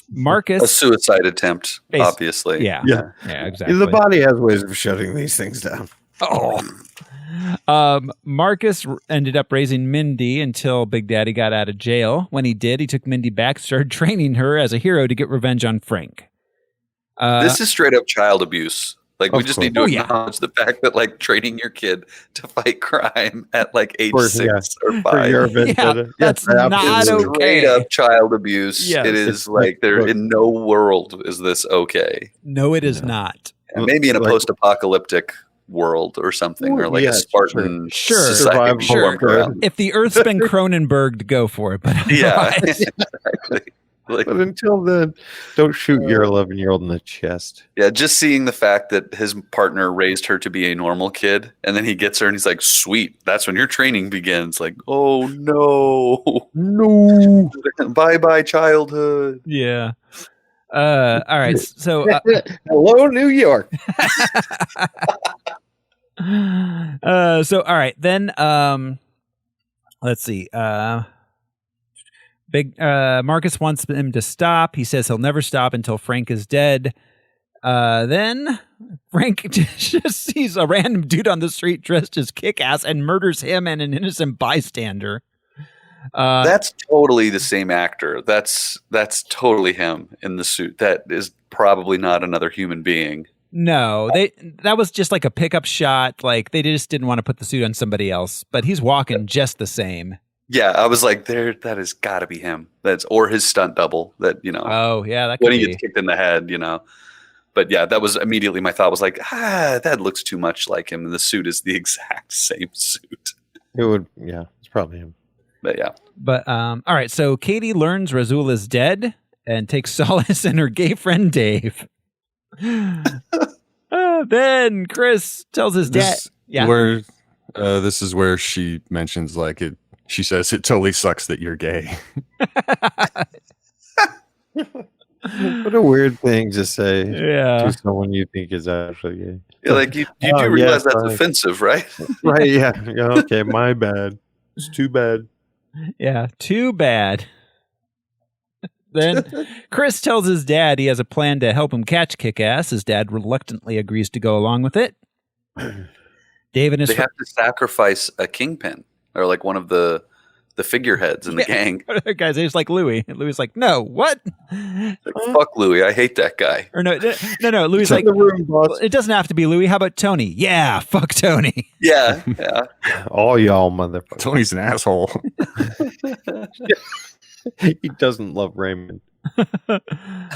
Marcus, a suicide attempt, obviously. Yeah, exactly. The body has ways of shutting these things down. Marcus ended up raising Mindy until Big Daddy got out of jail. When he did, he took Mindy back, started training her as a hero to get revenge on Frank. This is straight up child abuse. Like, we just need to acknowledge the fact that, like, training your kid to fight crime at, like, age 6 or 5. That's not okay. Straight up child abuse. Yes. It is like, there in no world is this okay. No, it is not. And maybe in a post-apocalyptic world or something, or like a Spartan society. Sure. If the Earth's been Cronenberged, go for it. But exactly. Like, but until then, don't shoot your 11-year-old in the chest. Yeah, just seeing the fact that his partner raised her to be a normal kid, and then he gets her and he's like, sweet, that's when your training begins. Like, oh no. Bye-bye childhood. Yeah. All right. So hello, New York. All right. Then let's see. Marcus wants him to stop. He says he'll never stop until Frank is dead. Then Frank just sees a random dude on the street dressed as Kick-Ass and murders him and an innocent bystander. That's totally the same actor. That's totally him in the suit. That is probably not another human being. No, that was just like a pickup shot. Like, they just didn't want to put the suit on somebody else, but he's walking just the same. Yeah, I was like, that has got to be him. Or his stunt double. That, you know. Oh yeah, that could when he be. gets kicked in the head, you know. But yeah, that was immediately my thought was like, that looks too much like him. And the suit is the exact same suit. It would, yeah, it's probably him. But yeah. But all right, so Katie learns Razul is dead and takes solace in her gay friend Dave. Then Chris tells his dad. This is where she mentions, like, it. She says it totally sucks that you're gay. What a weird thing to say to someone you think is actually gay. Yeah, like you do realize that's offensive, right? Right, yeah. Okay, my bad. It's too bad. Yeah, too bad. Then Chris tells his dad he has a plan to help him catch Kick-Ass. His dad reluctantly agrees to go along with it. Dave and his they have to sacrifice a kingpin or like one of the figureheads in the gang. Guys, it's like Louis. And Louis like, no, what? Like, fuck Louis, I hate that guy. Or no. Louis like, the room, boss. It doesn't have to be Louis. How about Tony? Yeah, fuck Tony. Yeah. All y'all motherfuckers. Tony's an asshole. He doesn't love Raymond.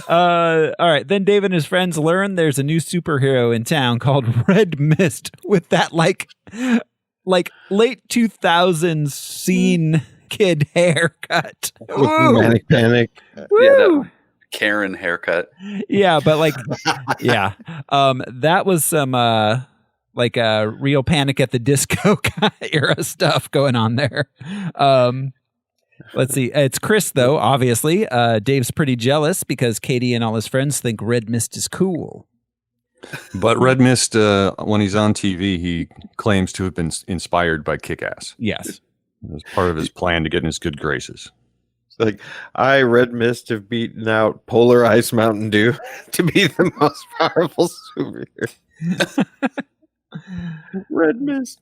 All right. Then Dave and his friends learn there's a new superhero in town called Red Mist with that like late 2000s scene kid haircut. Manic Panic. Woo! Yeah, that Karen haircut. Yeah, but like, yeah, that was some like real Panic at the Disco era stuff going on there. Let's see. It's Chris, though, obviously. Dave's pretty jealous because Katie and all his friends think Red Mist is cool. But Red Mist, when he's on TV, he claims to have been inspired by Kick-Ass. Yes. It was part of his plan to get in his good graces. It's like, Red Mist, have beaten out Polar Ice Mountain Dew to be the most powerful superhero. Red Mist.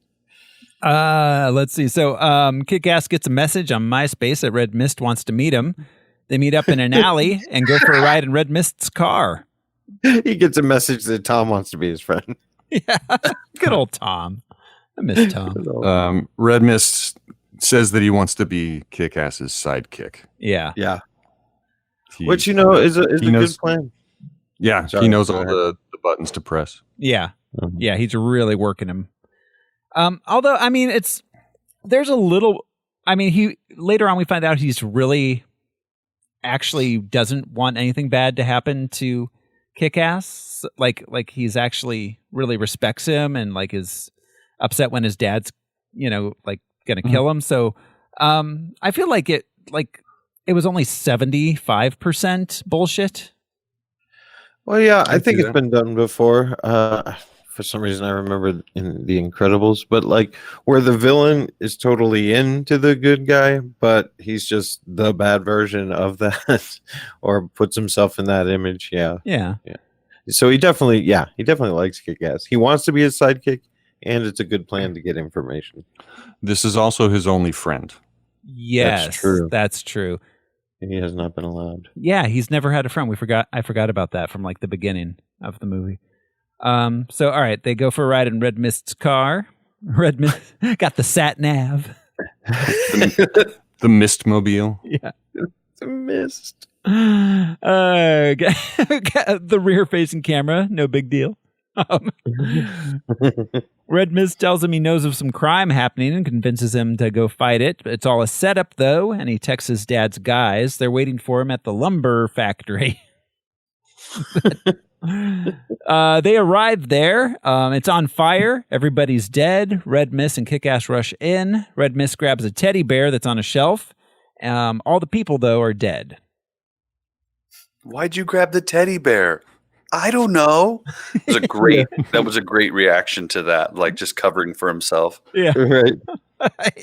Let's see. So, Kick-Ass gets a message on MySpace that Red Mist wants to meet him. They meet up in an alley and go for a ride in Red Mist's car. He gets a message that Tom wants to be his friend. Yeah. Good old Tom. I miss Tom. Red Mist says that he wants to be Kick-Ass's sidekick. Yeah. Yeah. Which is a good plan. Yeah, Sorry, he knows go all ahead. the buttons to press. Yeah. Mhm. Yeah, he's really working him. Although, I mean, there's a little, I mean, he later on we find out he's really actually doesn't want anything bad to happen to Kick-Ass. Like he's actually really respects him and like is upset when his dad's, like going to kill him. So, I feel like it was only 75% bullshit. Well, yeah, I I think see it's that. been done before. For some reason, I remember in The Incredibles, but like where the villain is totally into the good guy, but he's just the bad version of that, or puts himself in that image. Yeah. Yeah. So he definitely likes Kick-Ass. He wants to be his sidekick, and it's a good plan to get information. This is also his only friend. Yes, true. That's true. He has not been allowed. Yeah, he's never had a friend. I forgot about that from like the beginning of the movie. So all right, they go for a ride in Red Mist's car. Red Mist got the sat nav. The Mistmobile. Yeah. It's a mist. Got the rear facing camera, no big deal. Red Mist tells him he knows of some crime happening and convinces him to go fight it. It's all a setup, though, and he texts his dad's guys. They're waiting for him at the lumber factory. They arrive there. It's on fire. Everybody's dead. Red Mist and Kick-Ass rush in. Red Mist grabs a teddy bear that's on a shelf. All the people, though, are dead. Why'd you grab the teddy bear? I don't know. That was a great reaction to that, like just covering for himself. Yeah. Right.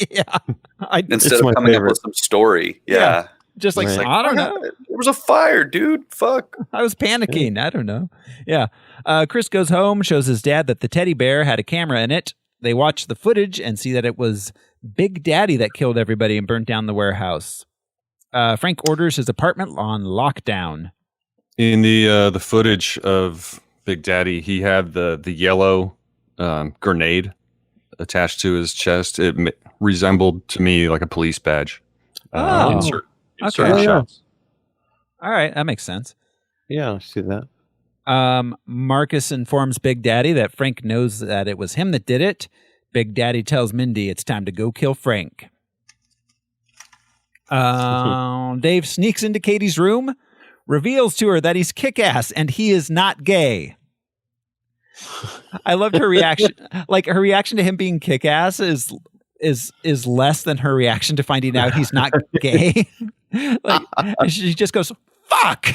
Yeah. Instead of my coming up favorite. with some story. Yeah. Just like, Right. I don't know. There was a fire, dude. Fuck. I was panicking. I don't know. Yeah. Chris goes home, shows his dad that the teddy bear had a camera in it. They watch the footage and see that it was Big Daddy that killed everybody and burnt down the warehouse. Frank orders his apartment on lockdown. In the footage of Big Daddy, he had the yellow grenade attached to his chest. It resembled to me like a police badge. Oh. In certain Okay. shots. All right. That makes sense. Yeah, I see that. Marcus informs Big Daddy that Frank knows that it was him that did it. Big Daddy tells Mindy it's time to go kill Frank. Dave sneaks into Katie's room, reveals to her that he's Kick-Ass and he is not gay. I loved her reaction. Like her reaction to him being Kick-Ass is less than her reaction to finding out he's not gay. Like she just goes fuck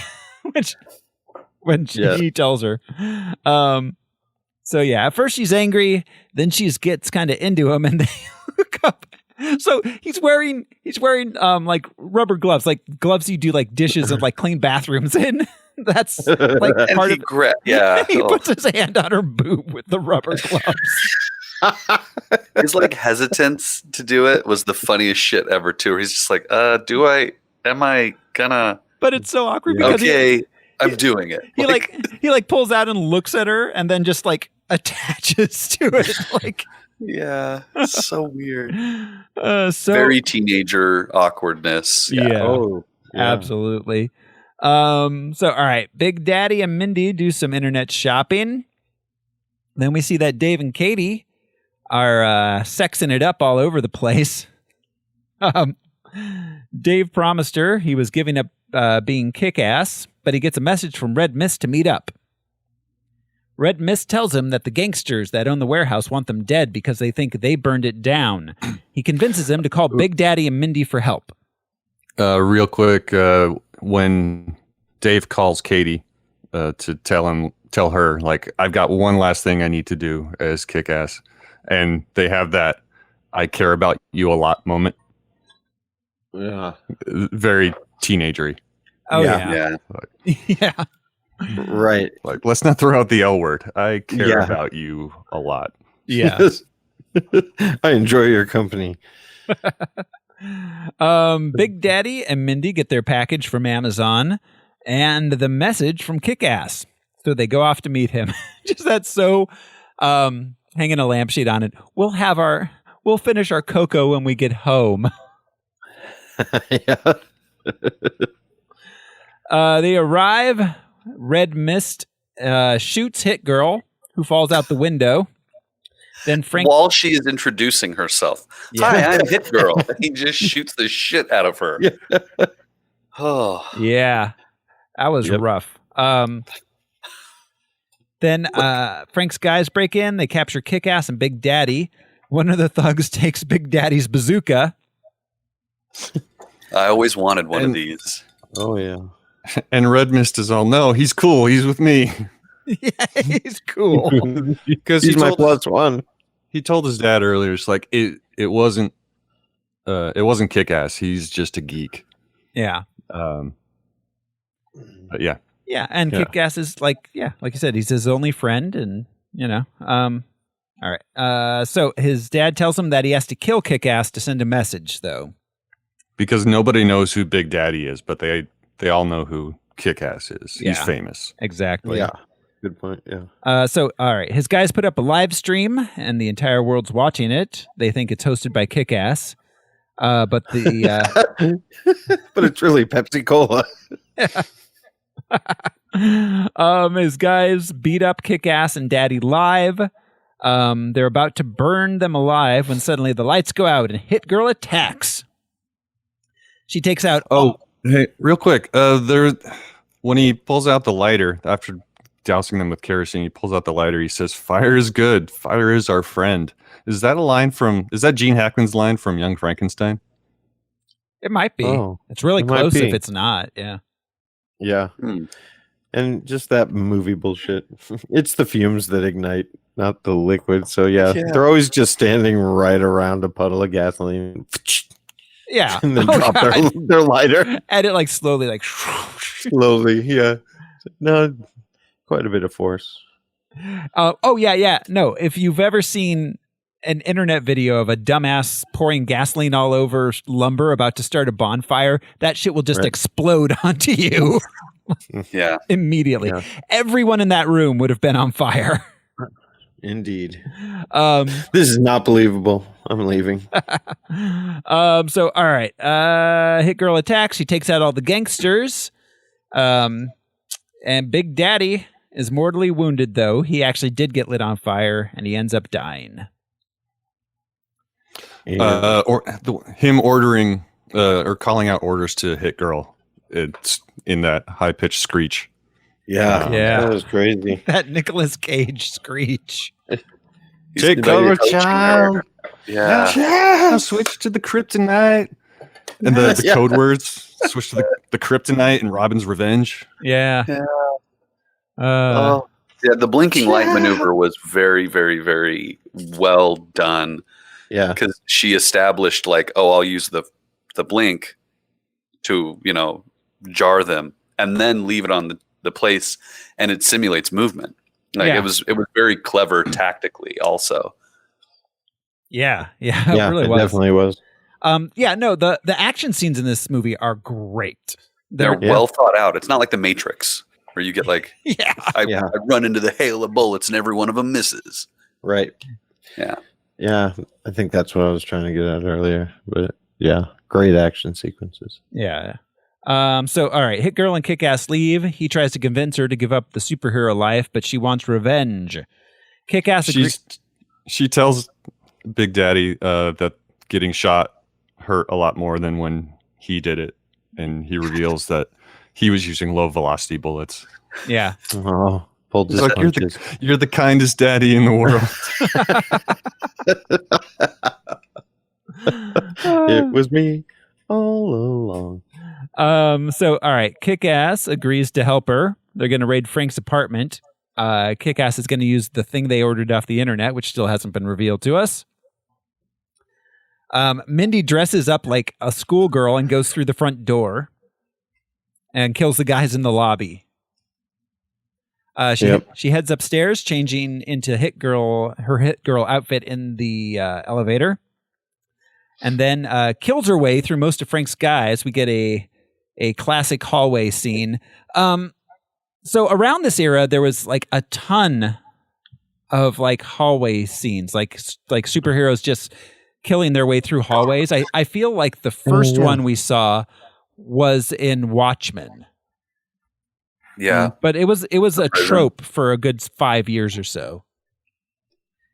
when he tells her. So yeah, at first she's angry, then she gets kind of into him, and they hook up. So he's wearing like rubber gloves, like gloves you do like dishes and like clean bathrooms in. That's like part of He puts his hand on her boob with the rubber gloves. His like hesitance to do it was the funniest shit ever too. He's just like, am I gonna? But it's so awkward because I'm doing it. He like pulls out and looks at her and then just like attaches to it. Like yeah, so weird. So very teenager awkwardness. Yeah. Oh, yeah. Absolutely. So all right, Big Daddy and Mindy do some internet shopping. Then we see that Dave and Katie are sexing it up all over the place. Dave promised her he was giving up being Kick-Ass, but he gets a message from Red Mist to meet up. Red Mist tells him that the gangsters that own the warehouse want them dead because they think they burned it down. He convinces him to call Big Daddy and Mindy for help. Real quick, when Dave calls Katie to tell her, like, I've got one last thing I need to do as Kick-Ass, and they have that I care about you a lot moment. Yeah. Very teenagery. Oh, yeah. Yeah. Right. Like, let's not throw out the L word. I care about you a lot. Yeah. Yes. I enjoy your company. Big Daddy and Mindy get their package from Amazon and the message from Kick-Ass. So they go off to meet him. Just that's so hanging a lampshade on it. We'll finish our cocoa when we get home. Yeah. They arrive. Red Mist shoots Hit Girl, who falls out the window. Then Frank, while she is introducing herself, "Hi, I'm Hit Girl." He just shoots the shit out of her. Oh, yeah, that was rough. Then Frank's guys break in. They capture Kick-Ass and Big Daddy. One of the thugs takes Big Daddy's bazooka. I always wanted one of these. Oh yeah. And Red Mist is all, no, he's cool. He's with me. Yeah, he's cool. Because he's my +1. He told his dad earlier, it's like it wasn't Kick-Ass. He's just a geek. Yeah. But yeah. Yeah, and Kick-Ass is like you said, he's his only friend, and all right. So his dad tells him that he has to kill Kick-Ass to send a message, though. Because nobody knows who Big Daddy is, but they all know who Kick-Ass is. He's famous. Exactly. Yeah. Good point. Yeah. So, all right. His guys put up a live stream, and the entire world's watching it. They think it's hosted by Kick-Ass. But the but it's really Pepsi Cola. His guys beat up Kick-Ass and Daddy live. They're about to burn them alive when suddenly the lights go out and Hit Girl attacks. She takes out. Hey, real quick. When he pulls out the lighter after dousing them with kerosene, he pulls out the lighter. He says, "Fire is good. Fire is our friend." Is that Gene Hackman's line from Young Frankenstein? It might be. Oh, it's really close if it's not. Yeah. Yeah. And just that movie bullshit. It's the fumes that ignite, not the liquid. So yeah, they're always just standing right around a puddle of gasoline. Yeah. And then drop their lighter. And it slowly slowly, yeah. No, quite a bit of force. Yeah. No, if you've ever seen an internet video of a dumbass pouring gasoline all over lumber about to start a bonfire, that shit will just explode onto you. Yeah. Immediately. Yeah. Everyone in that room would have been on fire. Indeed. This is not believable. I'm leaving. So all right. Hit Girl attacks. She takes out all the gangsters. And Big Daddy is mortally wounded, though. He actually did get lit on fire, and he ends up dying. Him ordering or calling out orders to Hit Girl. It's in that high-pitched screech. Yeah. That was crazy. That Nicolas Cage screech. Take cover, child. Yeah. Switch to the kryptonite. And the code words. Switch to the kryptonite and Robin's revenge. Yeah. The blinking light maneuver was very, very, very well done. Yeah. Because she established I'll use the blink to, jar them and then leave it on the place, and it simulates movement. It was very clever tactically also. Yeah. It really it was. Definitely was. The action scenes in this movie are great. They're well thought out. It's not like The Matrix where you get I run into the hail of bullets and every one of them misses. Right. Yeah. Yeah. I think that's what I was trying to get at earlier. But yeah, great action sequences. Yeah. So, all right, Hit Girl and Kick-Ass leave. He tries to convince her to give up the superhero life, but she wants revenge. Kick-Ass She tells Big Daddy that getting shot hurt a lot more than when he did it, and he reveals that he was using low-velocity bullets. Yeah. Oh, pulled his like, punches. You're the kindest daddy in the world. It was me all along. So, all right, Kick-Ass agrees to help her. They're going to raid Frank's apartment. Kick-Ass is going to use the thing they ordered off the internet, which still hasn't been revealed to us. Mindy dresses up like a schoolgirl and goes through the front door and kills the guys in the lobby. She heads upstairs, changing into her Hit Girl outfit in the elevator, and then kills her way through most of Frank's guys. We get a classic hallway scene. So around this era, there was a ton of hallway scenes, like superheroes just killing their way through hallways. I feel like the first one we saw was in Watchmen. Yeah. But it was a trope for a good 5 years or so.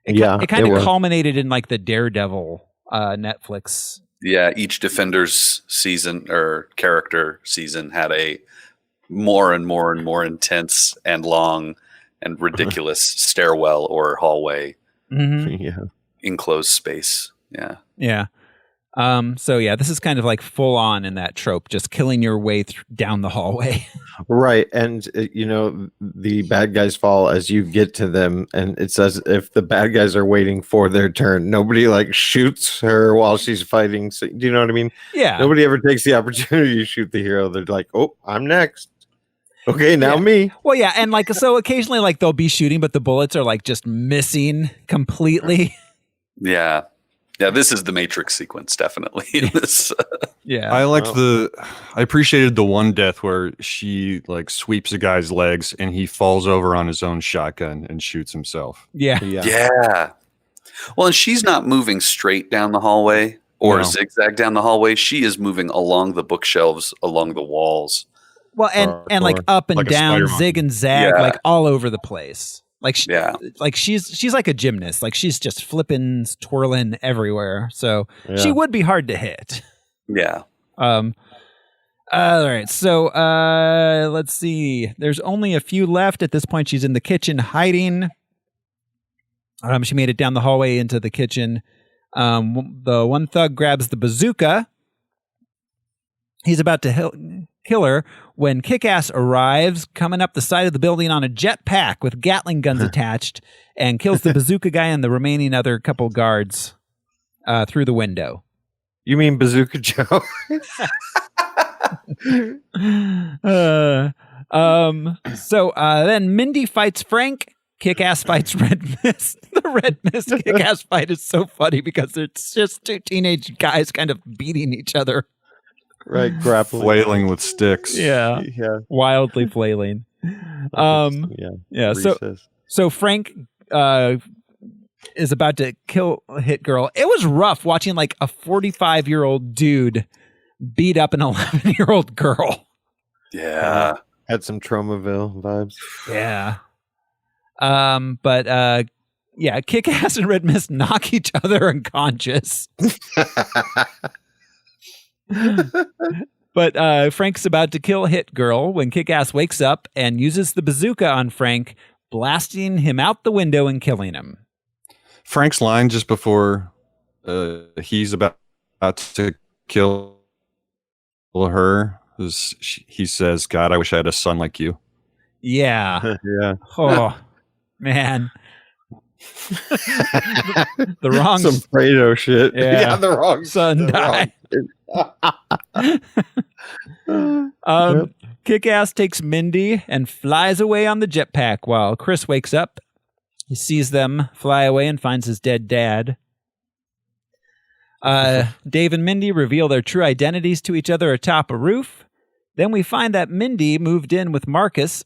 It kind of culminated in like the Daredevil Netflix. Yeah, each Defender's season or character season had a more and more and more intense and long and ridiculous stairwell or hallway, enclosed space. Yeah. Yeah. So yeah, this is kind of like full on in that trope, just killing your way down the hallway. Right. And, the bad guys fall as you get to them. And it's as if the bad guys are waiting for their turn. Nobody like shoots her while she's fighting. So, do you know what I mean? Yeah. Nobody ever takes the opportunity to shoot the hero. They're like, oh, I'm next. Okay, now me. Well, yeah. And like, so occasionally like they'll be shooting, but the bullets are like just missing completely. Yeah. Yeah, this is the Matrix sequence, definitely. Yeah. I appreciated the one death where she like sweeps a guy's legs and he falls over on his own shotgun and shoots himself. Yeah. Well, and she's not moving straight down the hallway or zigzag down the hallway. She is moving along the bookshelves, along the walls. Well, and like up and like a down, Spider-Man. zig and zag, like all over the place. Like she's like a gymnast. Like she's just flipping, twirling everywhere. So she would be hard to hit. Yeah. All right. So let's see. There's only a few left at this point. She's in the kitchen hiding. She made it down the hallway into the kitchen. The one thug grabs the bazooka. He's about to kill her when Kick-Ass arrives, coming up the side of the building on a jetpack with Gatling guns attached, and kills the bazooka guy and the remaining other couple guards through the window. You mean Bazooka Joe? So then Mindy fights Frank. Kick-Ass fights Red Mist. The Red Mist Kick-Ass fight is so funny because it's just two teenage guys kind of beating each other. Right, grappling. Flailing with sticks. Yeah. Wildly flailing. So Frank is about to kill Hit Girl. It was rough watching like a 45-year-old dude beat up an 11-year-old girl. Yeah. Had some Traumaville vibes. Yeah. But Kick-Ass and Red Mist knock each other unconscious. But Frank's about to kill Hit Girl when Kick-Ass wakes up and uses the bazooka on Frank, blasting him out the window and killing him. Frank's line just before he's about to kill her is he says, "God, I wish I had a son like you." Yeah. Yeah. Oh, man. The wrong some Fredo shit. Yeah, the wrong son died. Kick-Ass takes Mindy and flies away on the jetpack while Chris wakes up. He sees them fly away and finds his dead dad. Dave and Mindy reveal their true identities to each other atop a roof. Then we find that Mindy moved in with Marcus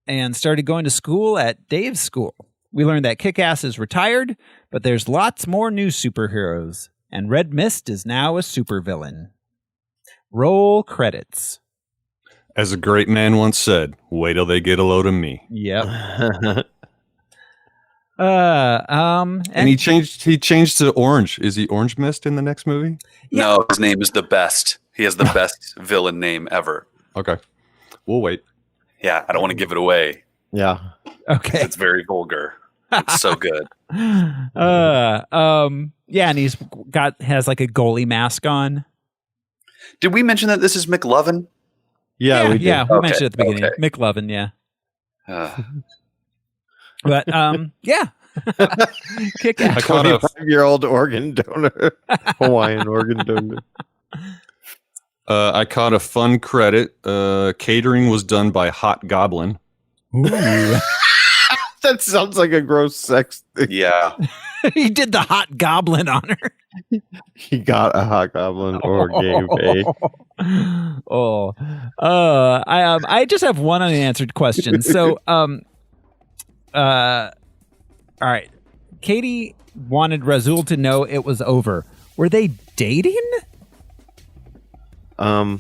and started going to school at Dave's school. We learn that Kick-Ass is retired, but there's lots more new superheroes, and Red Mist is now a supervillain. Roll credits. As a great man once said, "Wait till they get a load of me." Yep. And he changed to Orange. Is he Orange Mist in the next movie? Yeah. No, his name is the best. He has the best villain name ever. Okay. We'll wait. Yeah, I don't want to give it away. Yeah. Okay. It's very vulgar. It's so good. Yeah, and has like a goalie mask on. Did we mention that this is McLovin? Yeah, we did. Yeah, we Okay, mentioned it at the beginning. okay. McLovin, yeah. Uh, But yeah. Kick ass. I caught a 25-year-old organ donor. Hawaiian organ donor. I caught a fun credit. Catering was done by Hot Goblin. That sounds like a gross sex thing. yeah. He did the hot goblin on her. He got a hot goblin or gave a. I just have one unanswered question. So, all right. Katie wanted Razul to know it was over. Were they dating? I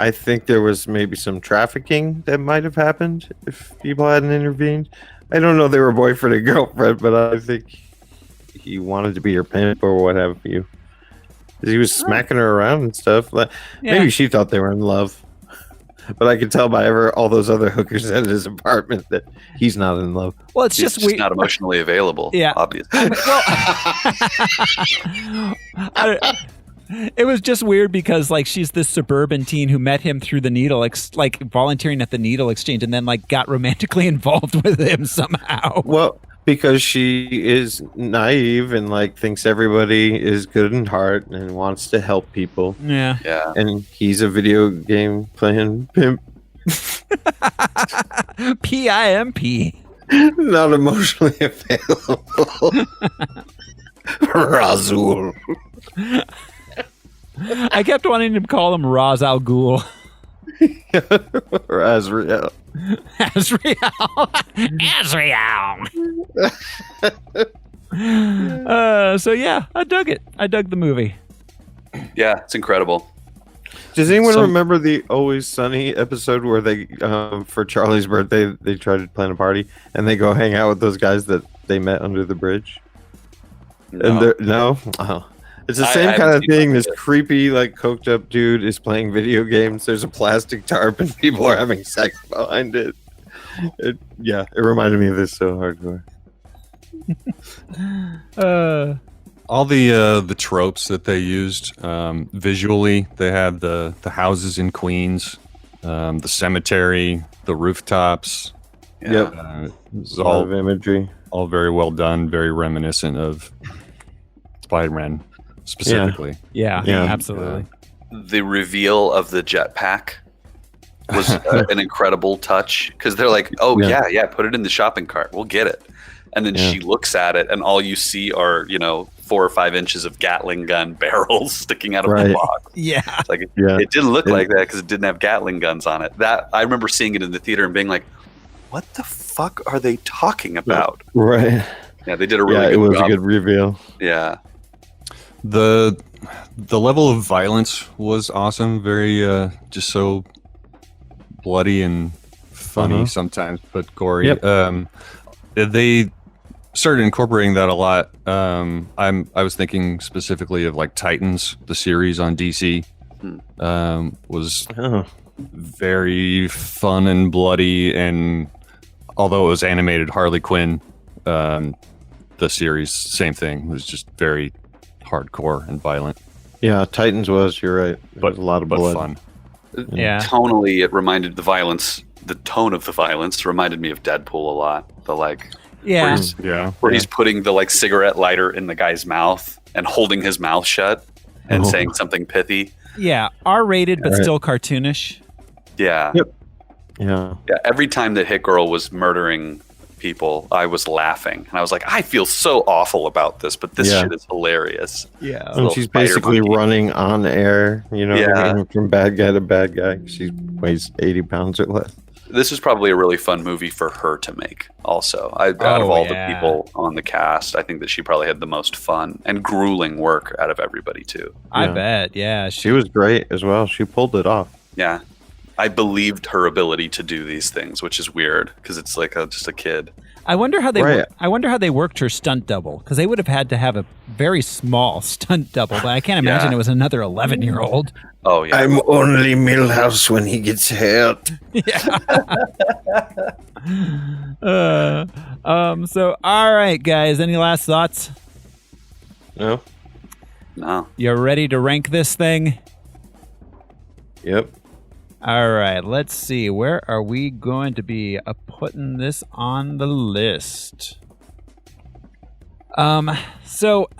I think there was maybe some trafficking that might have happened if people hadn't intervened. I don't know they were boyfriend and girlfriend, but I think he wanted to be her pimp or what have you. He was smacking her around and stuff. Maybe she thought they were in love. But I could tell by all those other hookers at his apartment that he's not in love. Well, it's He's just not emotionally available. Yeah. Obviously. It was just weird because like she's this suburban teen who met him through the needle, like volunteering at the needle exchange, and then like got romantically involved with him somehow. Well, because she is naive and like thinks everybody is good in heart and wants to help people. Yeah. Yeah. And he's a video game playing pimp. PIMP. Not emotionally available. Razul. I kept wanting to call him Ra's al Ghul. Or Azrael. Azrael. So yeah, I dug it. I dug the movie. Yeah, it's incredible. Does anyone remember the Always Sunny episode where they, for Charlie's birthday, they try to plan a party and they go hang out with those guys that they met under the bridge? No. And no? Oh. It's the same kind of thing. This creepy, like, coked up dude is playing video games. There's a plastic tarp and people are having sex behind it. It reminded me of this so hardcore. All the tropes that they used visually, they had the houses in Queens, the cemetery, the rooftops. Yep. It was a lot of imagery. All very well done, very reminiscent of Spider-Man specifically. Yeah, absolutely. The reveal of the jetpack was an incredible touch because they're like, "Oh yeah, put it in the shopping cart. We'll get it." And then she looks at it, and all you see are 4 or 5 inches of Gatling gun barrels sticking out of the box. Yeah, it's like it didn't look like that because it didn't have Gatling guns on it. That I remember seeing it in the theater and being like, "What the fuck are they talking about?" Right. Yeah, they did a really good it was job. a good reveal. Yeah. The level of violence was awesome. Very just so bloody and funny sometimes, but gory. Yep. They started incorporating that a lot. I was thinking specifically of like Titans, the series on DC. Was very fun and bloody, and although it was animated, Harley Quinn, the series, same thing, was just very hardcore and violent. Yeah, Titans was, you're right. But a lot of blood. Fun. Yeah. Tonally, it reminded the tone of the violence reminded me of Deadpool a lot. Where he's putting the like cigarette lighter in the guy's mouth and holding his mouth shut and saying something pithy. Yeah, R-rated but still cartoonish. Yeah. Yep. Yeah. Every time that Hit Girl was murdering people, I was laughing, and I was like, I feel so awful about this, but this shit is hilarious. Yeah. And she's basically running on air, from bad guy to bad guy. She weighs 80 pounds or less. This is probably a really fun movie for her to make also. Out of all the people on the cast, I think that she probably had the most fun and grueling work out of everybody too. I bet, she was great as well. She pulled it off. Yeah. I believed her ability to do these things, which is weird because it's like just a kid. I wonder how they worked her stunt double, because they would have had to have a very small stunt double, but I can't imagine it was another 11-year-old. Oh yeah, I'm only Milhouse when he gets hurt. Yeah. So all right, guys, any last thoughts? No. You ready to rank this thing? Yep. All right, let's see. Where are we going to be putting this on the list? So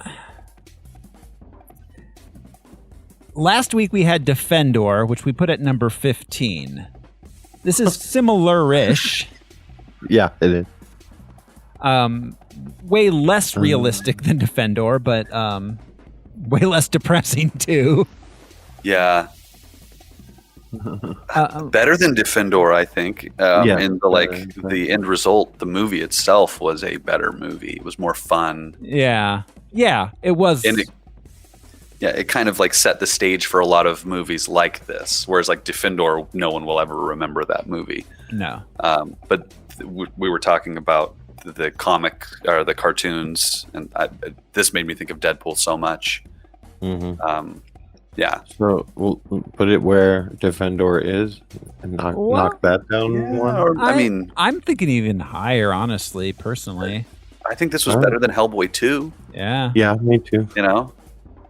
last week we had Defendor, which we put at number 15. This is similar-ish. Yeah, it is. Way less realistic than Defendor, but way less depressing too. Yeah. Better than Defendor, I think. And the end result, the movie itself was a better movie. It was more fun. Yeah, it was. And it kind of like set the stage for a lot of movies like this. Whereas like Defendor, no one will ever remember that movie. No. But we were talking about the comic or the cartoons, and this made me think of Deadpool so much. Mm-hmm. Yeah. So we'll put it where Defendor is and knock that down one. I mean, I'm thinking even higher, honestly, personally. I think this was better than Hellboy 2. Yeah. Yeah, me too. You know?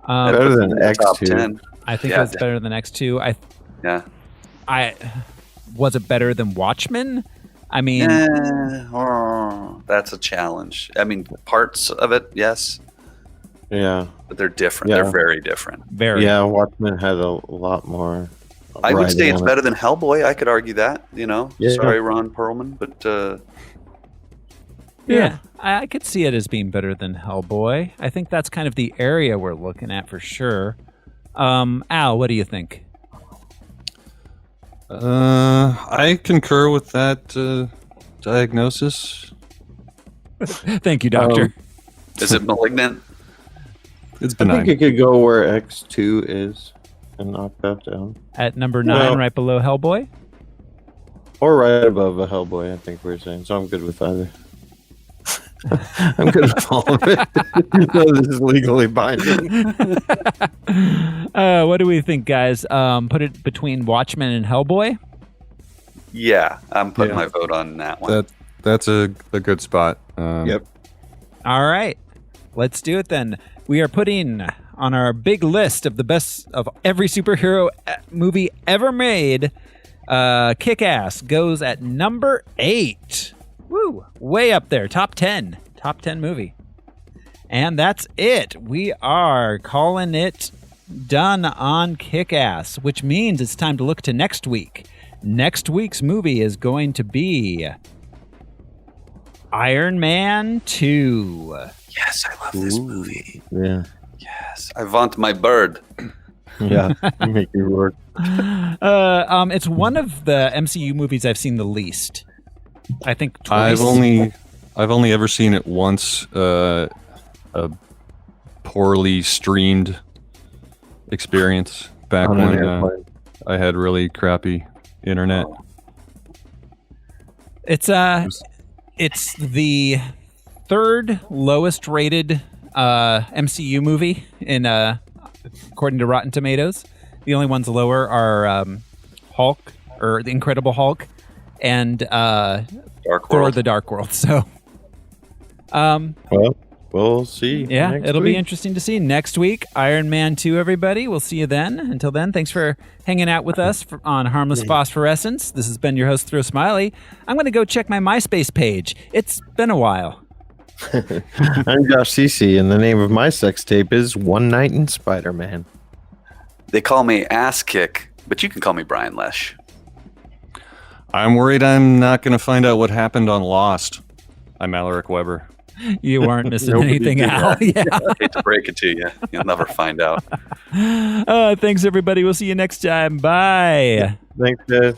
Better than Top X2. 10. I think it's better than X2. Was it better than Watchmen? I mean, that's a challenge. I mean, parts of it, yes. Yeah. But they're different. Yeah. They're very different. Very. Yeah, Watchmen had a lot more. I would say it's writing on better than Hellboy. I could argue that, you know. Yeah. Sorry, Ron Perlman, but yeah, I could see it as being better than Hellboy. I think that's kind of the area we're looking at for sure. Al, what do you think? I concur with that diagnosis. Thank you, Doctor. is it Malignant? It's I benign. think it could go where X2 is and knock that down. At number 9, right below Hellboy? Or right above a Hellboy, I think we're saying. So I'm good with either. I'm good with all of it. No, this is legally binding. What do we think, guys? Put it between Watchmen and Hellboy? Yeah, I'm putting my vote on that one. That's a good spot. Yep. All right. Let's do it then. We are putting on our big list of the best of every superhero movie ever made. Kick-Ass goes at number 8. Woo! Way up there. Top 10 movie. And that's it. We are calling it done on Kick-Ass, which means it's time to look to next week. Next week's movie is going to be Iron Man 2. Yes, I love this movie. Yeah. Yes, I want my bird. Yeah. Make it work. It's one of the MCU movies I've seen the least. I think twice. I've only ever seen it once. A poorly streamed experience back On an when airplane. I had really crappy internet. It's the third lowest rated MCU movie in according to Rotten Tomatoes. The only ones lower are Hulk or the Incredible Hulk and Dark Thor: World. The Dark World. So, Well, we'll see. yeah, next it'll be week. interesting to see next week. Iron Man 2, everybody. We'll see you then. Until then, thanks for hanging out with us on Harmless Phosphorescence. This has been your host, Throw Smiley. I'm going to go check my MySpace page. It's been a while. I'm Josh Cece, and the name of my sex tape is One Night in Spider-Man. They call me Ass Kick, but you can call me Brian Lesh. I'm worried I'm not going to find out what happened on Lost. I'm Alaric Weber. You weren't missing Nobody anything, did Al. Yeah. I hate to break it to you. You'll never find out. Thanks, everybody. We'll see you next time. Bye. Thanks, guys.